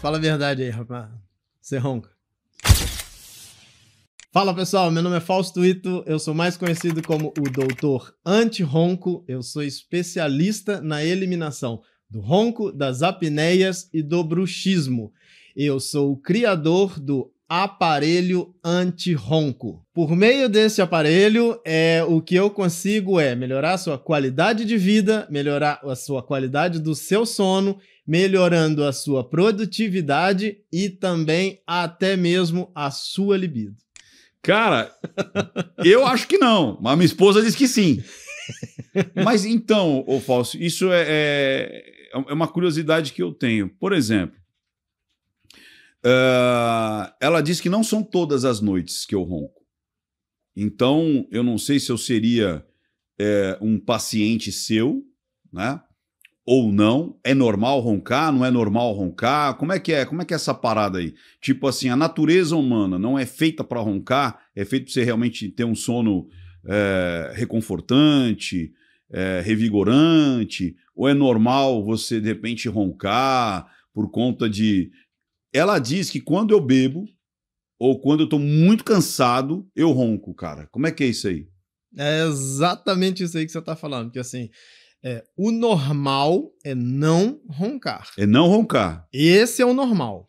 Fala a verdade aí, rapaz. Você ronca. Fala, pessoal. Meu nome é Fausto Ito. Eu sou mais conhecido como o Doutor Anti-Ronco. Eu sou especialista na eliminação do ronco, das apneias e do bruxismo. Eu sou o criador do aparelho anti-ronco. Por meio desse aparelho, o que eu consigo é melhorar a sua qualidade de vida, melhorar a sua qualidade do seu sono, melhorando a sua produtividade e também até mesmo a sua libido. Cara, eu acho que não, mas minha esposa diz que sim. Mas então, ô Fausto, isso é uma curiosidade que eu tenho. Por exemplo, ela diz que não são todas as noites que eu ronco. Então, eu não sei se eu seria um paciente seu, né? Ou não. É normal roncar? Não é normal roncar? Como é que é essa parada aí? Tipo assim, a natureza humana não é feita para roncar? É feita para você realmente ter um sono reconfortante, revigorante? Ou é normal você, de repente, roncar por conta de... Ela diz que quando eu bebo ou quando eu tô muito cansado, eu ronco, cara. Como é que é isso aí? É exatamente isso aí que você tá falando, porque assim... o normal é não roncar. É não roncar. Esse é o normal.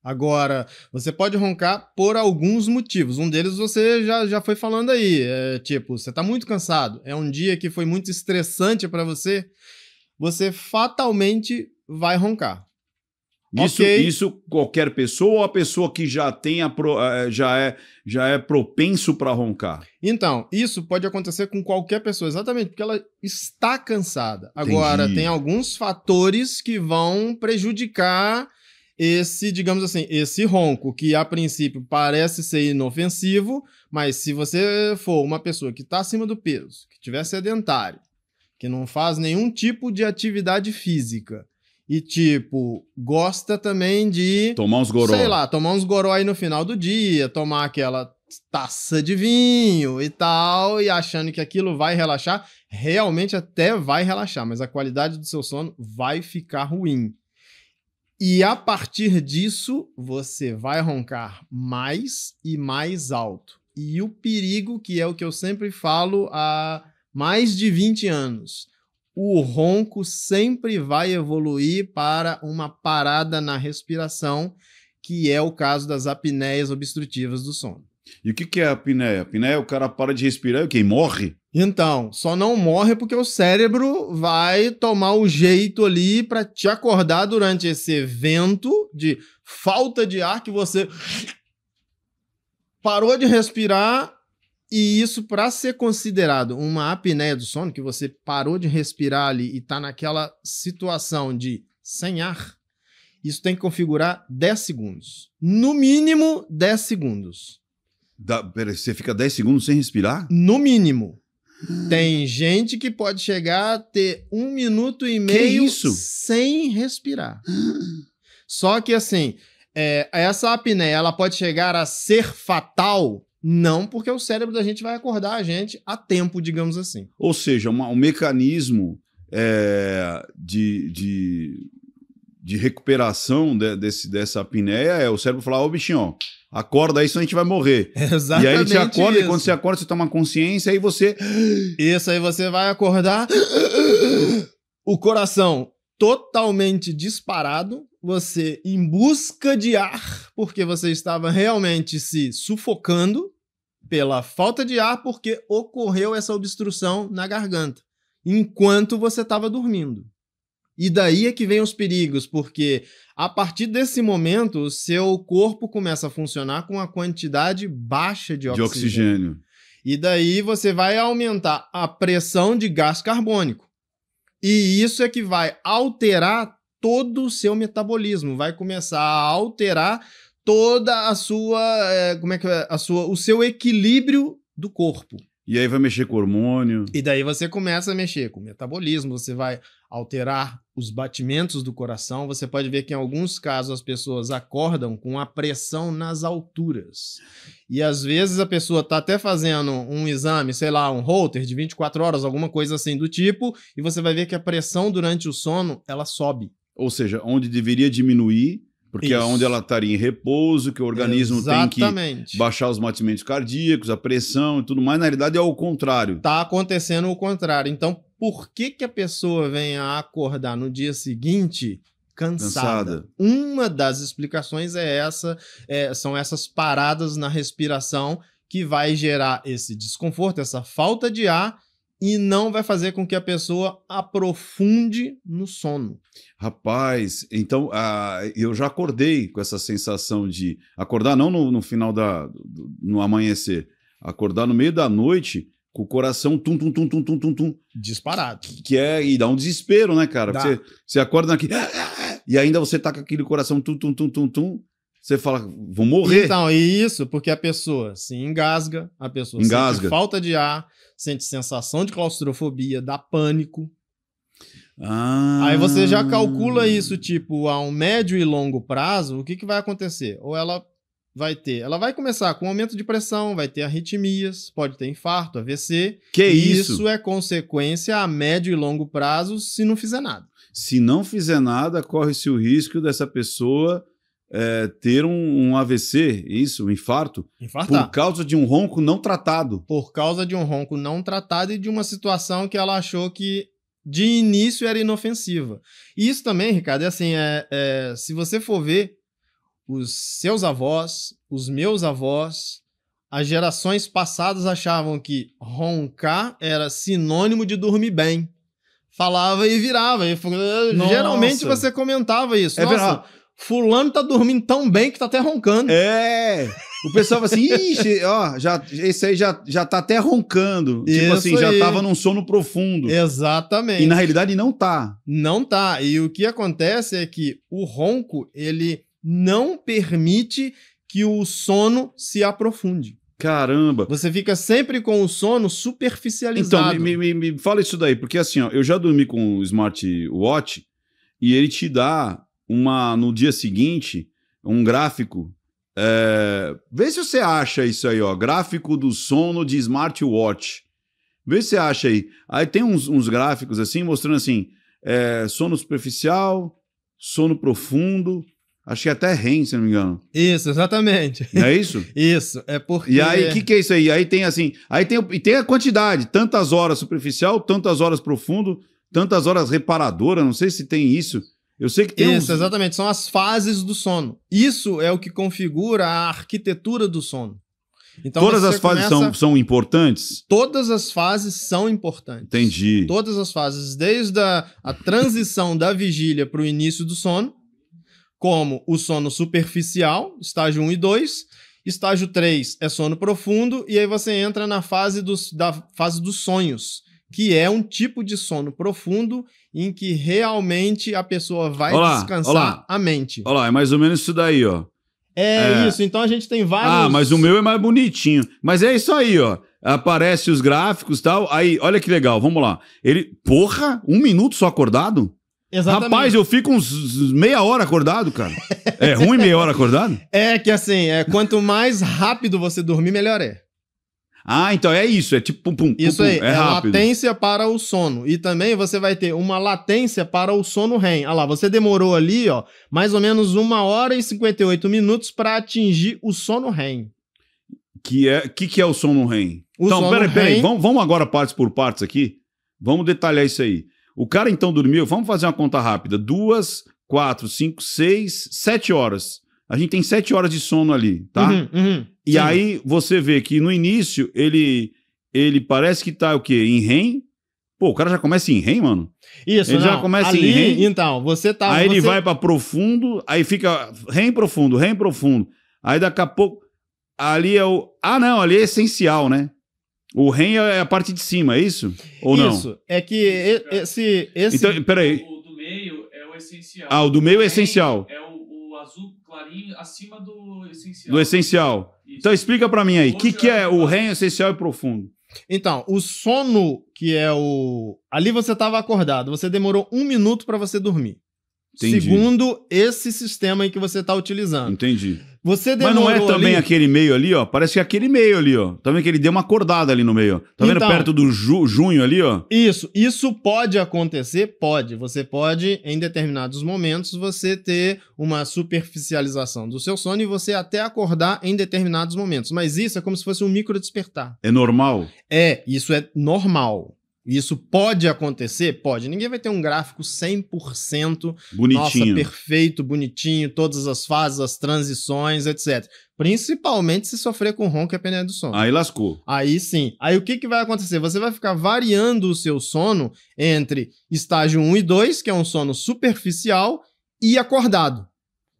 Agora, você pode roncar por alguns motivos. Um deles você já foi falando aí. Tipo, você tá muito cansado. É um dia que foi muito estressante para você. Você fatalmente vai roncar. Isso qualquer pessoa ou a pessoa que já tem já é propenso para roncar? Então, isso pode acontecer com qualquer pessoa, exatamente, porque ela está cansada. Agora, tem alguns fatores que vão prejudicar esse, digamos assim, esse ronco, que a princípio parece ser inofensivo, mas se você for uma pessoa que está acima do peso, que tiver sedentário, que não faz nenhum tipo de atividade física, e, tipo, gosta também de... tomar uns goró. Sei lá, tomar uns goró aí no final do dia, tomar aquela taça de vinho e tal, e achando que aquilo vai relaxar, realmente até vai relaxar, mas a qualidade do seu sono vai ficar ruim. E a partir disso, você vai roncar mais e mais alto. E o perigo, que é o que eu sempre falo há mais de 20 anos... o ronco sempre vai evoluir para uma parada na respiração, que é o caso das apneias obstrutivas do sono. E o que é a apneia? A apneia, o cara para de respirar e o quê? Morre? Então, só não morre porque o cérebro vai tomar o jeito ali para te acordar durante esse evento de falta de ar que você parou de respirar. E isso, para ser considerado uma apneia do sono, que você parou de respirar ali e está naquela situação de sem ar, isso tem que configurar 10 segundos. No mínimo, 10 segundos. Peraí, você fica 10 segundos sem respirar? No mínimo. Tem gente que pode chegar a ter 1 minuto e meio sem respirar. Só que, assim, essa apneia ela pode chegar a ser fatal... Não, porque o cérebro da gente vai acordar a gente a tempo, digamos assim. Ou seja, um mecanismo de recuperação dessa apneia é o cérebro falar, ô bichinho, ó, acorda aí, senão a gente vai morrer. Exatamente. E aí você acorda, e quando você acorda, você toma consciência, aí você... Isso, aí você vai acordar, o coração totalmente disparado, você em busca de ar, porque você estava realmente se sufocando pela falta de ar, porque ocorreu essa obstrução na garganta, enquanto você estava dormindo. E daí é que vem os perigos, porque a partir desse momento, o seu corpo começa a funcionar com uma quantidade baixa de oxigênio. E daí você vai aumentar a pressão de gás carbônico. E isso é que vai alterar todo o seu metabolismo, vai começar a alterar toda a sua, o seu equilíbrio do corpo. E aí vai mexer com o hormônio. E daí você começa a mexer com o metabolismo, você vai alterar os batimentos do coração. Você pode ver que em alguns casos as pessoas acordam com a pressão nas alturas. E às vezes a pessoa está até fazendo um exame, sei lá, um Holter de 24 horas, alguma coisa assim do tipo, e você vai ver que a pressão durante o sono, ela sobe. Ou seja, onde deveria diminuir, Porque é Isso. onde ela estaria em repouso, que o organismo Exatamente. tem que baixar os batimentos cardíacos, a pressão e tudo mais. Na realidade é o contrário. Tá acontecendo o contrário. Então, por que a pessoa vem a acordar no dia seguinte cansada? Uma das explicações é essa, são essas paradas na respiração que vai gerar esse desconforto, essa falta de ar e não vai fazer com que a pessoa aprofunde no sono. Rapaz, então eu já acordei com essa sensação de acordar não no final no amanhecer, acordar no meio da noite com o coração tum tum tum tum tum tum tum, Disparado. e dá um desespero, né, cara? Dá. Você acorda aqui e ainda você tá com aquele coração tum tum tum tum tum, você fala, vou morrer. Então, isso porque a pessoa se engasga, a pessoa sente falta de ar, sente sensação de claustrofobia, dá pânico. Aí você já calcula isso, tipo, a um médio e longo prazo, o que vai acontecer? Ou ela vai começar com aumento de pressão, vai ter arritmias, pode ter infarto, AVC. Que isso? Isso é consequência a médio e longo prazo se não fizer nada. Se não fizer nada, corre-se o risco dessa pessoa ter um AVC, um infarto, Infartar. por causa de um ronco não tratado. Por causa de um ronco não tratado e de uma situação que ela achou que de início era inofensiva. E isso também, Ricardo, é assim, se você for ver os seus avós, os meus avós, as gerações passadas achavam que roncar era sinônimo de dormir bem. Falava e virava. Geralmente você comentava isso. É verdade. Fulano tá dormindo tão bem que tá até roncando. O pessoal fala assim, ixi, ó, esse aí já tá até roncando. Isso tipo assim, aí. já tava num sono profundo. Exatamente. E na realidade não tá. Não tá. E o que acontece é que o ronco, ele não permite que o sono se aprofunde. Caramba. Você fica sempre com o sono superficializado. Então, me fala isso daí, porque assim, ó, eu já dormi com o smartwatch e ele te dá no dia seguinte, um gráfico. Vê se você acha isso aí, ó. Gráfico do sono de smartwatch. Vê se você acha aí. Aí tem uns gráficos assim, mostrando assim, sono superficial, sono profundo, acho que até REM, se não me engano. Isso, exatamente. Não é isso? Isso, é porque... E aí, o que é isso aí? Aí tem assim, e tem a quantidade, tantas horas superficial, tantas horas profundo, tantas horas reparadora, não sei se tem isso. Eu sei que tem Isso, exatamente, são as fases do sono. Isso é o que configura a arquitetura do sono. Então, todas as fases são importantes? Todas as fases são importantes. Entendi. Todas as fases, desde a transição da vigília para o início do sono, como o sono superficial, estágio 1 e 2, estágio 3 é sono profundo, e aí você entra na fase da fase dos sonhos, que é um tipo de sono profundo em que realmente a pessoa vai descansar a mente. Olha lá, é mais ou menos isso daí, ó. Isso, então a gente tem vários... mas o meu é mais bonitinho. Mas é isso aí, ó. Aparece os gráficos e tal. Aí, olha que legal, vamos lá. Porra, 1 minuto só acordado? Exatamente. Rapaz, eu fico uns meia hora acordado, cara. É ruim meia hora acordado? É que assim, quanto mais rápido você dormir, melhor é. Então é isso, é tipo pum, isso aí, é rápido. Latência para o sono. E também você vai ter uma latência para o sono REM. Olha lá, você demorou ali, ó, mais ou menos 1 hora e 58 minutos para atingir o sono REM. Que é o sono REM? Então, peraí, vamos agora partes por partes aqui. Vamos detalhar isso aí. O cara então dormiu, vamos fazer uma conta rápida, 2, 4, 5, 6, 7 horas. A gente tem 7 horas de sono ali, tá? E aí você vê que no início ele parece que tá o quê? Em REM. Pô, o cara já começa em REM, mano? Isso, ele já começa ali, em REM. Então, você tá... Aí ele vai pra profundo, aí fica REM profundo, REM profundo. Aí daqui a pouco, ali é o... ali é essencial, né? O REM é a parte de cima, é isso? Ou não? Isso, é que esse... Então, peraí. O do meio é o essencial. O do meio é essencial. É o azul clarinho acima do essencial. Do essencial. Isso. Então explica pra mim aí, o que é o REM essencial e profundo? Então, o sono, que é o... Ali você estava acordado, você demorou 1 minuto para você dormir. Entendi. Segundo esse sistema aí que você está utilizando. Entendi. Você Mas demorou não é também ali... aquele meio ali, ó? Parece que é aquele meio ali, ó. Tá vendo que ele deu uma acordada ali no meio, ó. Tá vendo Então, perto do junho ali, ó? Isso pode acontecer? Pode. Você pode, em determinados momentos, você ter uma superficialização do seu sono e você até acordar em determinados momentos. Mas isso é como se fosse um micro despertar. É normal? Isso é normal. Isso pode acontecer? Pode. Ninguém vai ter um gráfico 100% Bonitinho. nossa, perfeito, bonitinho, todas as fases, as transições, etc. Principalmente se sofrer com ronco e apneia do sono. Aí lascou. Aí sim. Aí o que vai acontecer? Você vai ficar variando o seu sono entre estágio 1 e 2, que é um sono superficial, e acordado.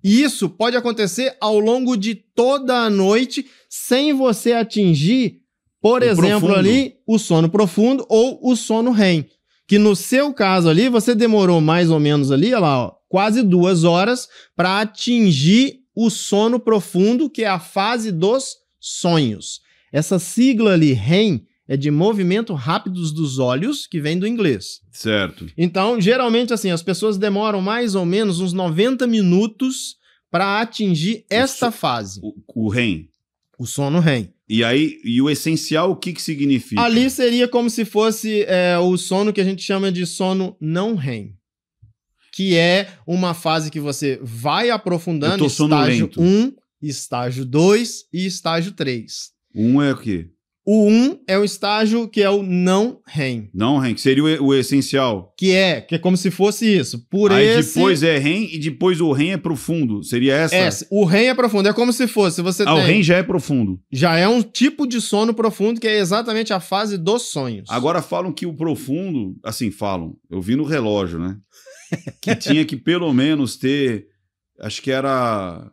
E isso pode acontecer ao longo de toda a noite, sem você atingir, por exemplo, profundo. ali, o sono profundo ou o sono REM. Que no seu caso ali, você demorou mais ou menos ali, olha lá, ó, quase 2 horas para atingir o sono profundo, que é a fase dos sonhos. Essa sigla ali, REM, é de movimento rápidos dos olhos, que vem do inglês. Certo. Então, geralmente, assim, as pessoas demoram mais ou menos uns 90 minutos para atingir esta fase. O REM. O sono REM. E aí, e o essencial, o que significa? Ali seria como se fosse o sono que a gente chama de sono não REM. Que é uma fase que você vai aprofundando, estágio 1, estágio 2 e estágio 3. 1 é o quê? O 1 é o estágio que é o não REM. Não REM, que seria o essencial. Que é como se fosse isso. Aí depois é REM e depois o REM é profundo. Seria essa? O REM é profundo. É como se fosse, você tem... o REM já é profundo. Já é um tipo de sono profundo que é exatamente a fase dos sonhos. Agora falam que o profundo, assim, falam, eu vi no relógio, né? Que tinha que pelo menos ter, acho que era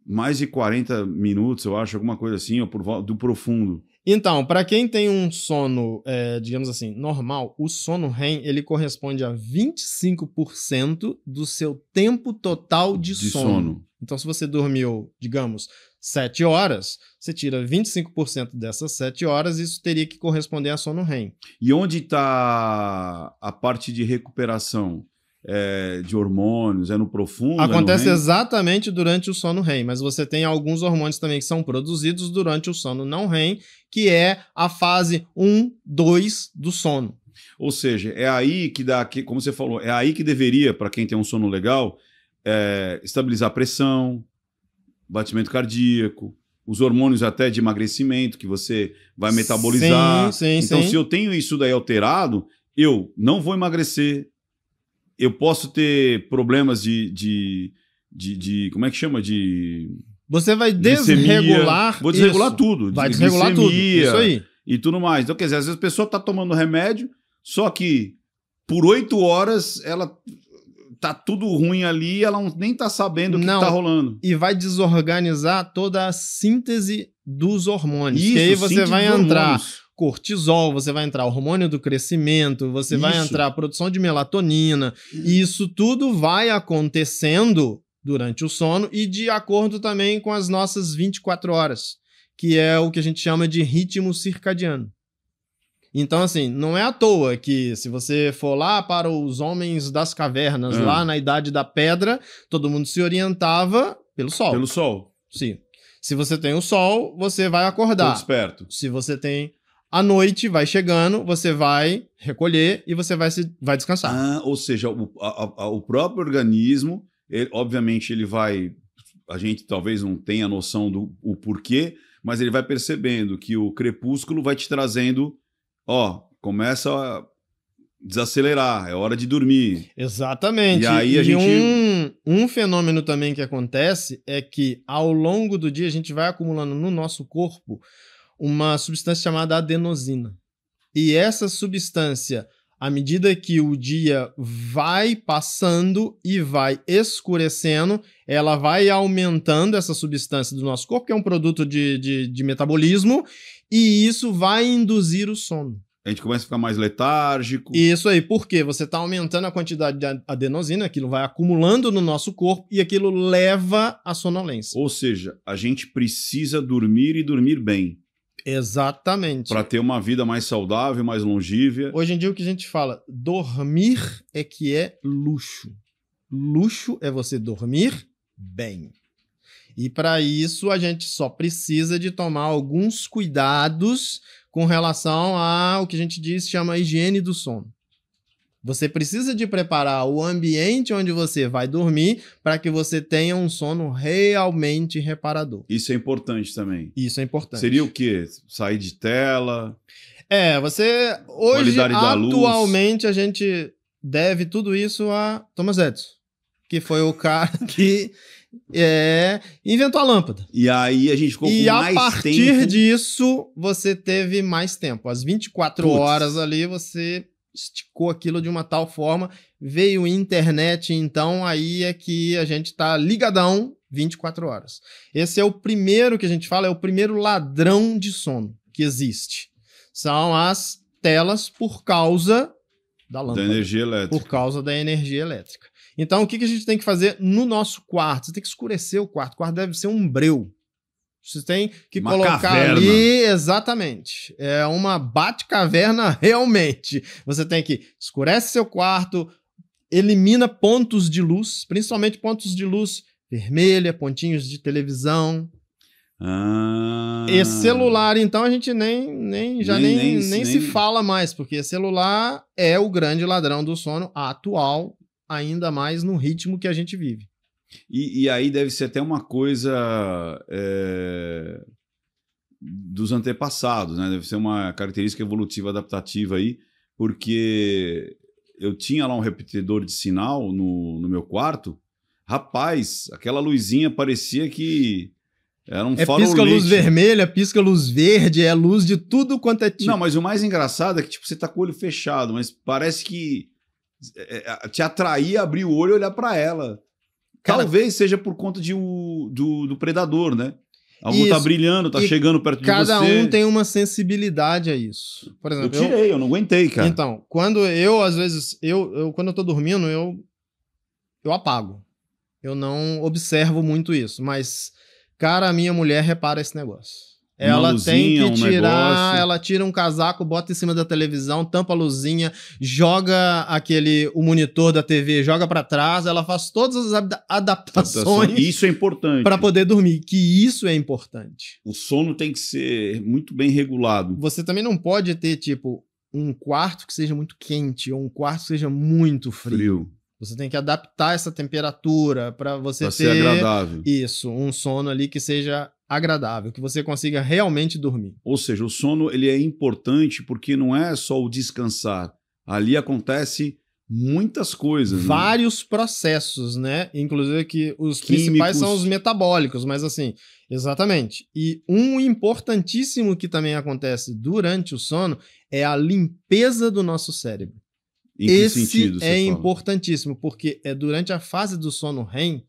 mais de 40 minutos, eu acho, alguma coisa assim, do profundo. Então, para quem tem um sono, digamos assim, normal, o sono REM, ele corresponde a 25% do seu tempo total de sono. Então, se você dormiu, digamos, 7 horas, você tira 25% dessas 7 horas, isso teria que corresponder a sono REM. E onde está a parte de recuperação? De hormônios, no profundo? Acontece exatamente durante o sono REM, mas você tem alguns hormônios também que são produzidos durante o sono não REM, que é a fase 1, 2 do sono. Ou seja, é aí que dá, como você falou, é aí que deveria, para quem tem um sono legal, estabilizar a pressão, batimento cardíaco, os hormônios até de emagrecimento que você vai metabolizar. Sim, então, se eu tenho isso daí alterado, eu não vou emagrecer. Eu posso ter problemas de como é que chama? Você vai glicemia, desregular. Vou desregular tudo. Vai desregular tudo. Isso aí. E tudo mais. Então, quer dizer, às vezes a pessoa tá tomando remédio, só que por 8 horas ela tá tudo ruim ali, ela nem tá sabendo o que tá rolando. E vai desorganizar toda a síntese dos hormônios. Isso, que aí você vai entrar cortisol, você vai entrar hormônio do crescimento, você vai entrar produção de melatonina, e isso tudo vai acontecendo durante o sono e de acordo também com as nossas 24 horas, que é o que a gente chama de ritmo circadiano. Então, assim, não é à toa que se você for lá para os homens das cavernas, lá na Idade da Pedra, todo mundo se orientava pelo sol. Pelo sol. Sim. Se você tem o sol, você vai acordar. Tô desperto. Se você tem a noite, vai chegando, você vai recolher e você vai descansar. Ou seja, o próprio organismo, obviamente ele vai... A gente talvez não tenha noção do porquê, mas ele vai percebendo que o crepúsculo vai te trazendo... começa a desacelerar, é hora de dormir. Exatamente. E aí a gente... um fenômeno também que acontece é que ao longo do dia a gente vai acumulando no nosso corpo uma substância chamada adenosina. E essa substância, à medida que o dia vai passando e vai escurecendo, ela vai aumentando essa substância do nosso corpo, que é um produto de metabolismo, e isso vai induzir o sono. A gente começa a ficar mais letárgico. Isso aí, porque você está aumentando a quantidade de adenosina, aquilo vai acumulando no nosso corpo e aquilo leva à sonolência. Ou seja, a gente precisa dormir e dormir bem. Exatamente. Para ter uma vida mais saudável, mais longívia. Hoje em dia o que a gente fala, dormir é que é luxo. Luxo é você dormir bem. E para isso a gente só precisa de tomar alguns cuidados com relação ao que a gente chama higiene do sono. Você precisa de preparar o ambiente onde você vai dormir para que você tenha um sono realmente reparador. Isso é importante também. Isso é importante. Seria o quê? Sair de tela? Você... Hoje, Qualidade da luz. atualmente, a gente deve tudo isso a Thomas Edison, que foi o cara que inventou a lâmpada. E aí a gente ficou com E mais a partir disso, você teve mais tempo. Às 24 horas ali, você esticou aquilo de uma tal forma, veio internet, então aí é que a gente tá ligadão 24 horas. Esse é o primeiro que a gente fala, é o primeiro ladrão de sono que existe. São as telas por causa da lâmpada. Da energia elétrica. Por causa da energia elétrica. Então, o que a gente tem que fazer no nosso quarto? Você tem que escurecer o quarto. O quarto deve ser um breu. Você tem que uma colocar caverna. ali, exatamente. É uma bate-caverna realmente. Você tem que escurece seu quarto, elimina pontos de luz, principalmente pontos de luz vermelha, pontinhos de televisão. E celular, então, a gente nem se fala mais, porque celular é o grande ladrão do sono atual, ainda mais no ritmo que a gente vive. E aí deve ser até uma coisa dos antepassados, né? Deve ser uma característica evolutiva adaptativa aí, porque eu tinha lá um repetidor de sinal no meu quarto. Rapaz, aquela luzinha parecia que era um farolete. Pisca luz vermelha, pisca luz verde, é luz de tudo quanto é tipo. Não, mas o mais engraçado é que tipo, você tá com o olho fechado, mas parece que te atraía abrir o olho e olhar para ela. Talvez seja por conta do predador, né? Algo tá brilhando, tá chegando perto de você. Cada um tem uma sensibilidade a isso. Por exemplo, eu não aguentei, cara. Então, quando às vezes, quando eu tô dormindo, eu apago. Eu não observo muito isso, mas, cara, a minha mulher repara esse negócio. Ela luzinha, tem que tirar, ela tira um casaco, bota em cima da televisão, tampa a luzinha, joga o monitor da TV, joga pra trás, ela faz todas as adaptações. Isso é importante. Pra poder dormir, que isso é importante. O sono tem que ser muito bem regulado. Você também não pode ter, tipo, um quarto que seja muito quente ou um quarto que seja muito frio. Você tem que adaptar essa temperatura para você ter ser agradável. Isso, um sono ali que seja agradável, que você consiga realmente dormir. Ou seja, o sono ele é importante porque não é só o descansar. Ali acontece muitas coisas. Vários processos, né? Inclusive que os principais são os metabólicos, mas assim, exatamente. E um importantíssimo que também acontece durante o sono é a limpeza do nosso cérebro. Em que sentido você é fala? importantíssimo, porque é durante a fase do sono REM,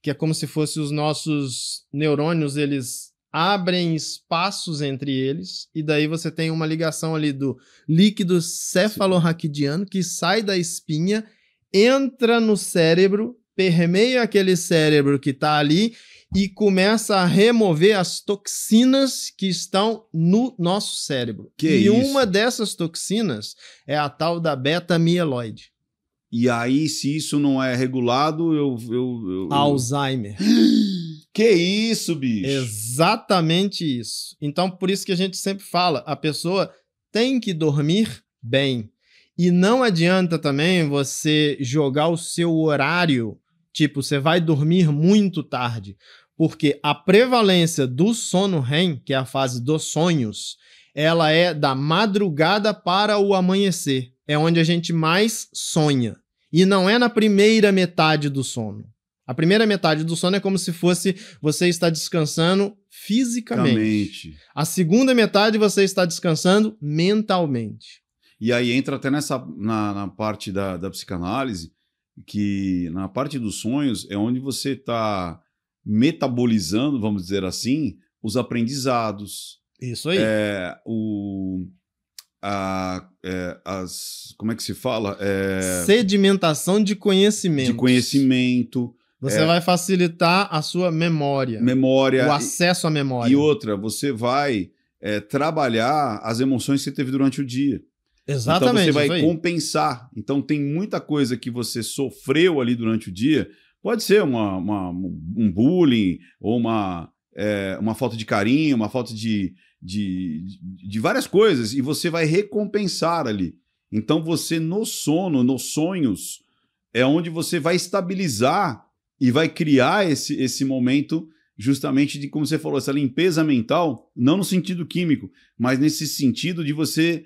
que é como se fosse os nossos neurônios, eles abrem espaços entre eles, e daí você tem uma ligação ali do líquido cefalorraquidiano, que sai da espinha, entra no cérebro, permeia aquele cérebro que está ali, e começa a remover as toxinas que estão no nosso cérebro. Uma dessas toxinas é a tal da beta-amiloide. E aí, se isso não é regulado, Alzheimer. Que isso, bicho? Exatamente isso. Então, por isso que a gente sempre fala, a pessoa tem que dormir bem. E não adianta também você jogar o seu horário, tipo, você vai dormir muito tarde. Porque a prevalência do sono REM, que é a fase dos sonhos, ela é da madrugada para o amanhecer. É onde a gente mais sonha. E não é na primeira metade do sono. A primeira metade do sono é como se fosse você está descansando fisicamente. A segunda metade você está descansando mentalmente. E aí entra até na parte da psicanálise, que na parte dos sonhos é onde você está metabolizando, vamos dizer assim, os aprendizados. Isso aí. Como é que se fala? Sedimentação de conhecimento. Você vai facilitar a sua memória. O acesso à memória. E outra, você vai trabalhar as emoções que você teve durante o dia. Exatamente. Então você vai compensar. Então tem muita coisa que você sofreu ali durante o dia. Pode ser um bullying, ou uma falta de carinho, uma falta de várias coisas, e você vai recompensar ali. Então você, no sono, nos sonhos, é onde você vai estabilizar e vai criar esse momento justamente de, como você falou, essa limpeza mental, não no sentido químico, mas nesse sentido de você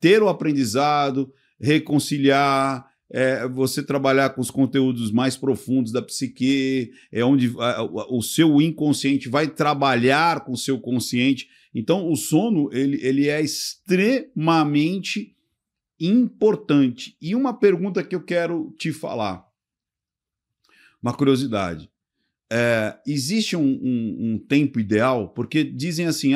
ter o aprendizado, reconciliar, você trabalhar com os conteúdos mais profundos da psique, é onde o seu inconsciente vai trabalhar com o seu consciente. Então, o sono ele é extremamente importante. E uma pergunta que eu quero te falar, uma curiosidade. Existe um tempo ideal? Porque dizem assim,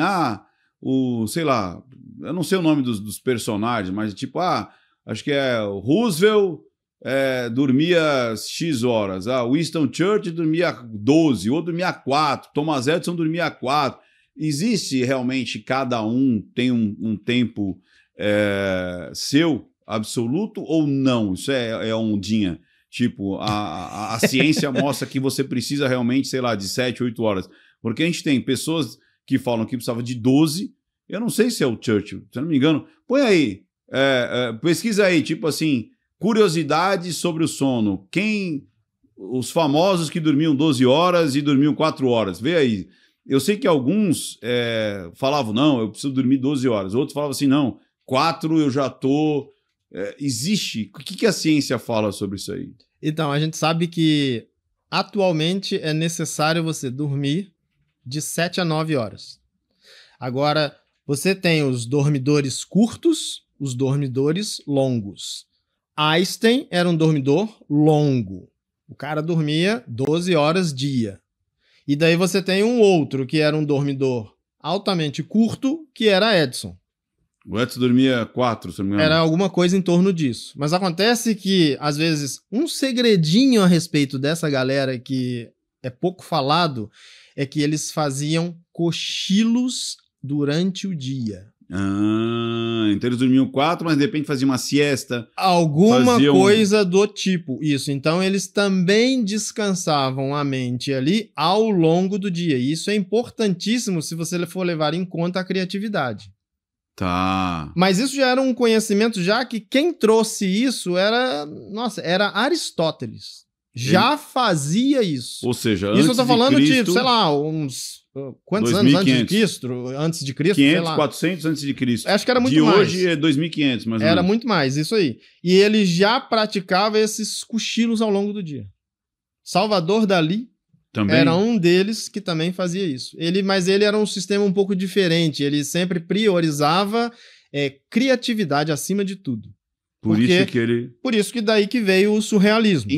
sei lá, eu não sei o nome dos personagens, mas tipo, acho que o Roosevelt dormia X horas, Winston Churchill dormia 12, ou dormia 4, Thomas Edison dormia 4. Existe realmente, cada um tem um tempo seu, absoluto, ou não? Isso é ondinha? Tipo, a ciência mostra que você precisa realmente, sei lá, de 7, 8 horas. Porque a gente tem pessoas que falam que precisava de 12. Eu não sei se é o Churchill, se eu não me engano. Põe aí, pesquisa aí, tipo assim, curiosidades sobre o sono. Os famosos que dormiam 12 horas e dormiam 4 horas. Vê aí. Eu sei que alguns falavam, não, eu preciso dormir 12 horas. Outros falavam assim, não, 4 eu já tô... existe? O que a ciência fala sobre isso aí? Então, a gente sabe que atualmente é necessário você dormir de 7 a 9 horas. Agora, você tem os dormidores curtos, os dormidores longos. Einstein era um dormidor longo. O cara dormia 12 horas dia. E daí você tem um outro que era um dormidor altamente curto, que era Edison. O Edson dormia 4, se não me engano. Era alguma coisa em torno disso. Mas acontece que, às vezes, um segredinho a respeito dessa galera que é pouco falado é que eles faziam cochilos durante o dia. Então eles dormiam 4, mas de repente faziam uma siesta. Alguma coisa do tipo, isso. Então eles também descansavam a mente ali ao longo do dia. E isso é importantíssimo se você for levar em conta a criatividade. Tá. Mas isso já era um conhecimento, já que quem trouxe isso era Aristóteles. Já fazia isso. Ou seja, isso eu tô falando Cristo, de, sei lá, uns... Quantos 2500. anos antes de Cristo? 500, sei lá. 400 antes de Cristo. Acho que era muito de mais. hoje é 2500, mais ou menos. Era muito mais, isso aí. E ele já praticava esses cochilos ao longo do dia. Salvador Dalí também era um deles que também fazia isso. Mas ele era um sistema um pouco diferente. Ele sempre priorizava criatividade acima de tudo. Por isso que daí que veio o surrealismo.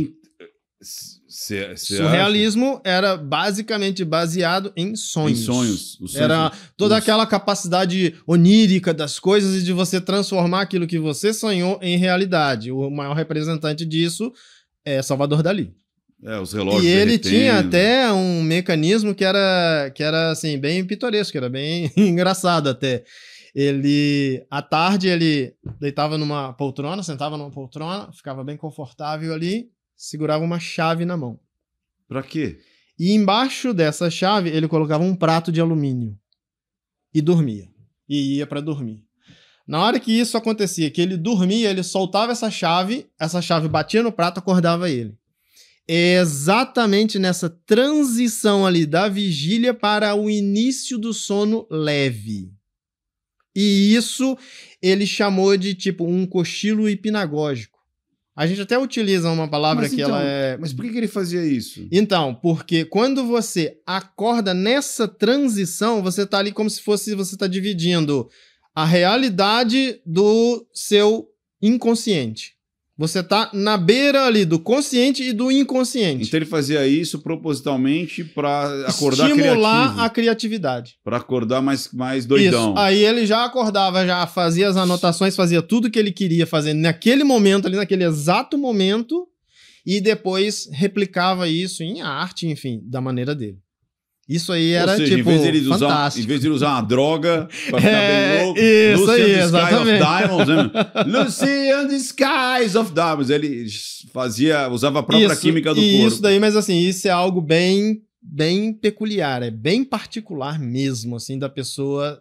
Surrealismo era basicamente baseado em sonhos. Era toda aquela capacidade onírica das coisas e de você transformar aquilo que você sonhou em realidade. O maior representante disso é Salvador Dalí. Os relógios e ele tinha até um mecanismo que era assim, bem pitoresco, que era bem engraçado até. À tarde, ele deitava numa poltrona, sentava numa poltrona, ficava bem confortável ali, segurava uma chave na mão. Pra quê? E embaixo dessa chave, ele colocava um prato de alumínio. E dormia. E ia pra dormir. Na hora que isso acontecia, que ele dormia, ele soltava essa chave batia no prato, acordava ele. É exatamente nessa transição ali da vigília para o início do sono leve. E isso ele chamou de tipo um cochilo hipnagógico. A gente até utiliza uma palavra ela é... Mas por que ele fazia isso? Então, porque quando você acorda nessa transição, você tá ali como se fosse você tá dividindo a realidade do seu inconsciente. Você tá na beira ali do consciente e do inconsciente. Então ele fazia isso propositalmente para acordar estimular a criatividade. Para acordar mais doidão. Isso. Aí ele já acordava, já fazia as anotações, fazia tudo que ele queria fazer naquele momento, ali naquele exato momento, e depois replicava isso em arte, enfim, da maneira dele. Isso aí era, Ou seja, tipo, em vez de fantástico. em vez de ele usar uma droga pra ficar bem louco, Isso Lucy aí, and the exatamente. Sky of Diamonds, né? Lucy and the Skies of Diamonds. Ele usava a própria química do corpo. Isso daí, mas assim, isso é algo bem peculiar, é bem particular mesmo, assim, da pessoa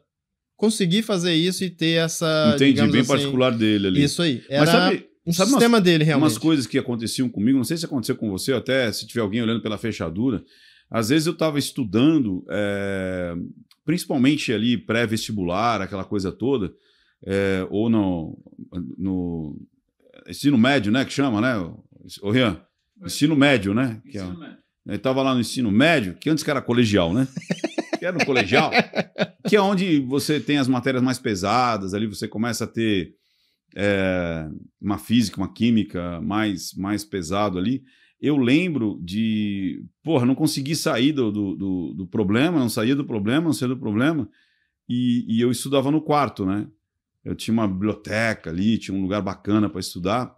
conseguir fazer isso e ter essa, Entendi, digamos bem assim, particular dele ali. Isso aí. Mas Era um sabe sistema dele, realmente. umas coisas que aconteciam comigo, não sei se aconteceu com você, até se tiver alguém olhando pela fechadura, às vezes eu estava estudando, principalmente ali pré-vestibular, aquela coisa toda, ou no ensino médio, né, que chama, né, ô Rian? Ensino médio, né? Ensino médio. Eu estava lá no ensino médio, que antes que era colegial, né? Que era no colegial, que é onde você tem as matérias mais pesadas, ali você começa a ter uma física, uma química mais pesado ali. Eu lembro de... Porra, não consegui sair do problema, não saía do problema, e eu estudava no quarto, né? Eu tinha uma biblioteca ali, tinha um lugar bacana para estudar.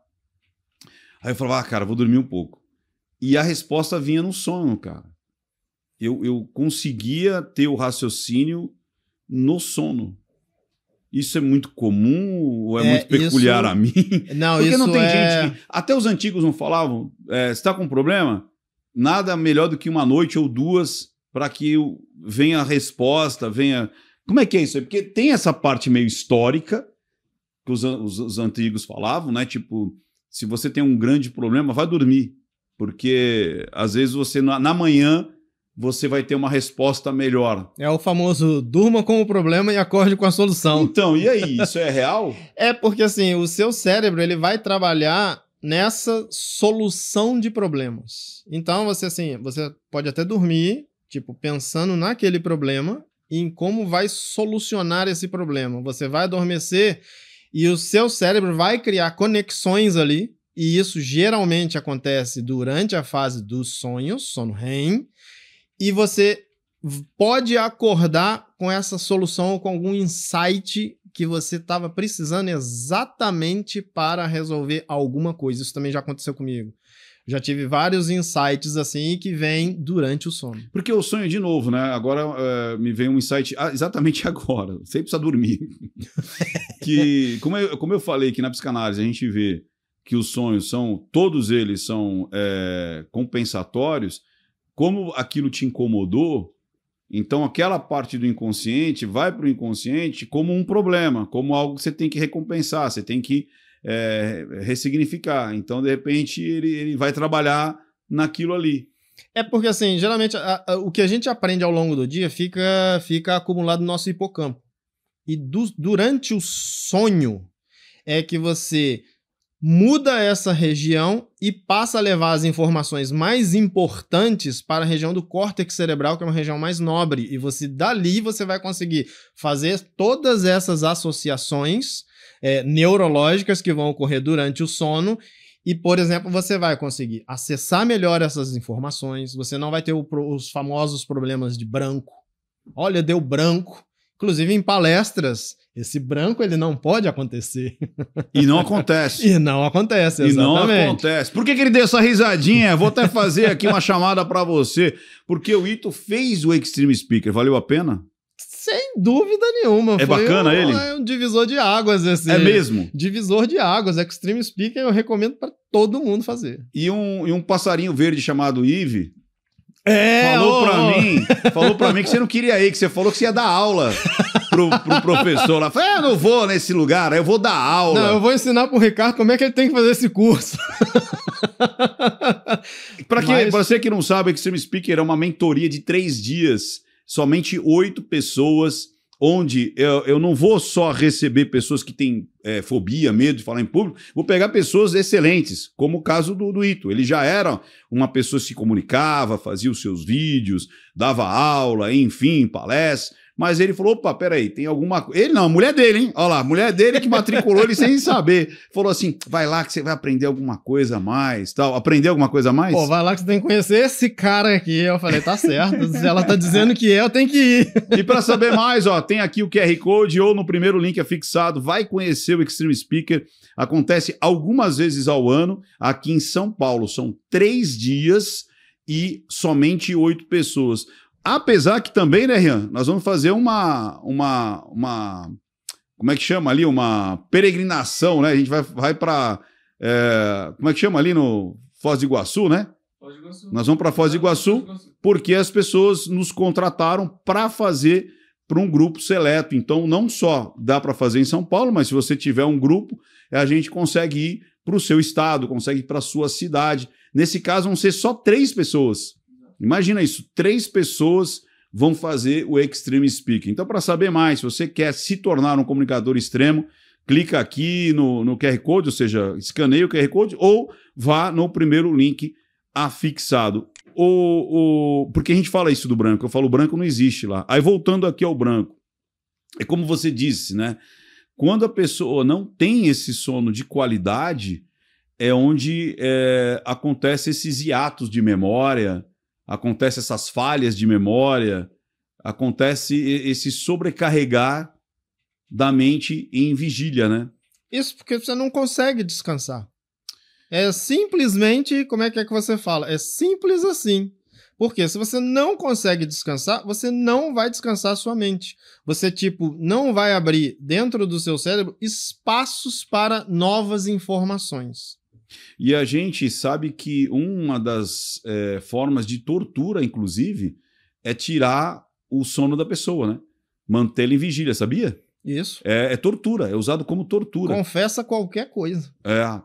Aí eu falava, cara, vou dormir um pouco. E a resposta vinha no sono, cara. Eu conseguia ter o raciocínio no sono. Isso é muito comum ou é muito peculiar a mim? Não, porque isso não tem gente que... Até os antigos não falavam, você está com um problema? Nada melhor do que uma noite ou duas para que venha a resposta, venha... Como é que é isso aí? Porque tem essa parte meio histórica que os antigos falavam, né? Tipo, se você tem um grande problema, vai dormir. Porque às vezes você, na manhã, você vai ter uma resposta melhor. É o famoso durma com o problema e acorde com a solução. Então, e aí? Isso é real? É porque assim, o seu cérebro ele vai trabalhar nessa solução de problemas. Então, você pode até dormir, tipo, pensando naquele problema e em como vai solucionar esse problema. Você vai adormecer e o seu cérebro vai criar conexões ali, e isso geralmente acontece durante a fase dos sonhos, sono REM, e você pode acordar com essa solução ou com algum insight que você estava precisando exatamente para resolver alguma coisa. Isso também já aconteceu comigo. Já tive vários insights assim que vêm durante o sono. Porque eu sonho de novo, né? Agora me vem um insight exatamente agora. Você precisa dormir. Que, como eu falei que na psicanálise a gente vê que os sonhos todos eles são compensatórios, como aquilo te incomodou, então aquela parte do inconsciente vai para o inconsciente como um problema, como algo que você tem que recompensar, você tem que ressignificar. Então, de repente, ele vai trabalhar naquilo ali. É porque, assim, geralmente o que a gente aprende ao longo do dia fica acumulado no nosso hipocampo. E durante o sonho é que você muda essa região e passa a levar as informações mais importantes para a região do córtex cerebral, que é uma região mais nobre. E dali você vai conseguir fazer todas essas associações neurológicas que vão ocorrer durante o sono. E, por exemplo, você vai conseguir acessar melhor essas informações. Você não vai ter os famosos problemas de branco. Olha, deu branco. Inclusive, em palestras, esse branco ele não pode acontecer. E não acontece. E não acontece, exatamente. E não acontece. Por que ele deu essa risadinha? Vou até fazer aqui uma chamada para você. Porque o Ito fez o Extreme Speaker. Valeu a pena? Sem dúvida nenhuma. É bacana ele? É um divisor de águas. É mesmo? Divisor de águas. Extreme Speaker eu recomendo para todo mundo fazer. E um passarinho verde chamado Ive... Falou pra mim que você não queria ir, que você falou que você ia dar aula pro professor lá. Falei, eu não vou nesse lugar, eu vou dar aula. Não, eu vou ensinar pro Ricardo como é que ele tem que fazer esse curso. Pra você que não sabe, Extreme Speaker é uma mentoria de 3 dias, somente 8 pessoas, onde eu não vou só receber pessoas que têm fobia, medo de falar em público, vou pegar pessoas excelentes, como o caso do Ito. Ele já era uma pessoa que se comunicava, fazia os seus vídeos, dava aula, enfim, palestras, mas ele falou, opa, peraí, tem alguma coisa... Ele não, a mulher dele, hein? Olha lá, a mulher dele que matriculou ele sem saber. Falou assim, vai lá que você vai aprender alguma coisa a mais, tal. Aprender alguma coisa a mais? Pô, vai lá que você tem que conhecer esse cara aqui. Eu falei, tá certo, se ela tá dizendo que eu tenho que ir. E para saber mais, ó, tem aqui o QR Code ou no primeiro link afixado, vai conhecer o Extreme Speaker. Acontece algumas vezes ao ano aqui em São Paulo. São 3 dias e somente 8 pessoas. Apesar que também, né, Rian, nós vamos fazer uma como é que chama ali? Uma peregrinação, né? A gente vai para, como é que chama ali no Foz do Iguaçu, né? Foz do Iguaçu. Nós vamos para Foz do Iguaçu porque as pessoas nos contrataram para fazer para um grupo seleto. Então, não só dá para fazer em São Paulo, mas se você tiver um grupo, a gente consegue ir para o seu estado, consegue ir para a sua cidade. Nesse caso, vão ser só 3 pessoas. Imagina isso, 3 pessoas vão fazer o Extreme Speak. Então, para saber mais, se você quer se tornar um comunicador extremo, clica aqui no QR Code, ou seja, escaneie o QR Code ou vá no primeiro link afixado. Porque a gente fala isso do branco, eu falo o branco não existe lá. Aí voltando aqui ao branco, é como você disse, né? Quando a pessoa não tem esse sono de qualidade, é onde acontece esses hiatos de memória, acontece essas falhas de memória, acontece esse sobrecarregar da mente em vigília, né? Isso porque você não consegue descansar. É simplesmente, como é que você fala? É simples assim. Porque se você não consegue descansar, você não vai descansar a sua mente. Você, não vai abrir dentro do seu cérebro espaços para novas informações. E a gente sabe que uma das formas de tortura, inclusive, é tirar o sono da pessoa, né? Mantê-la em vigília, sabia? Isso. É tortura, é usado como tortura. Confessa qualquer coisa.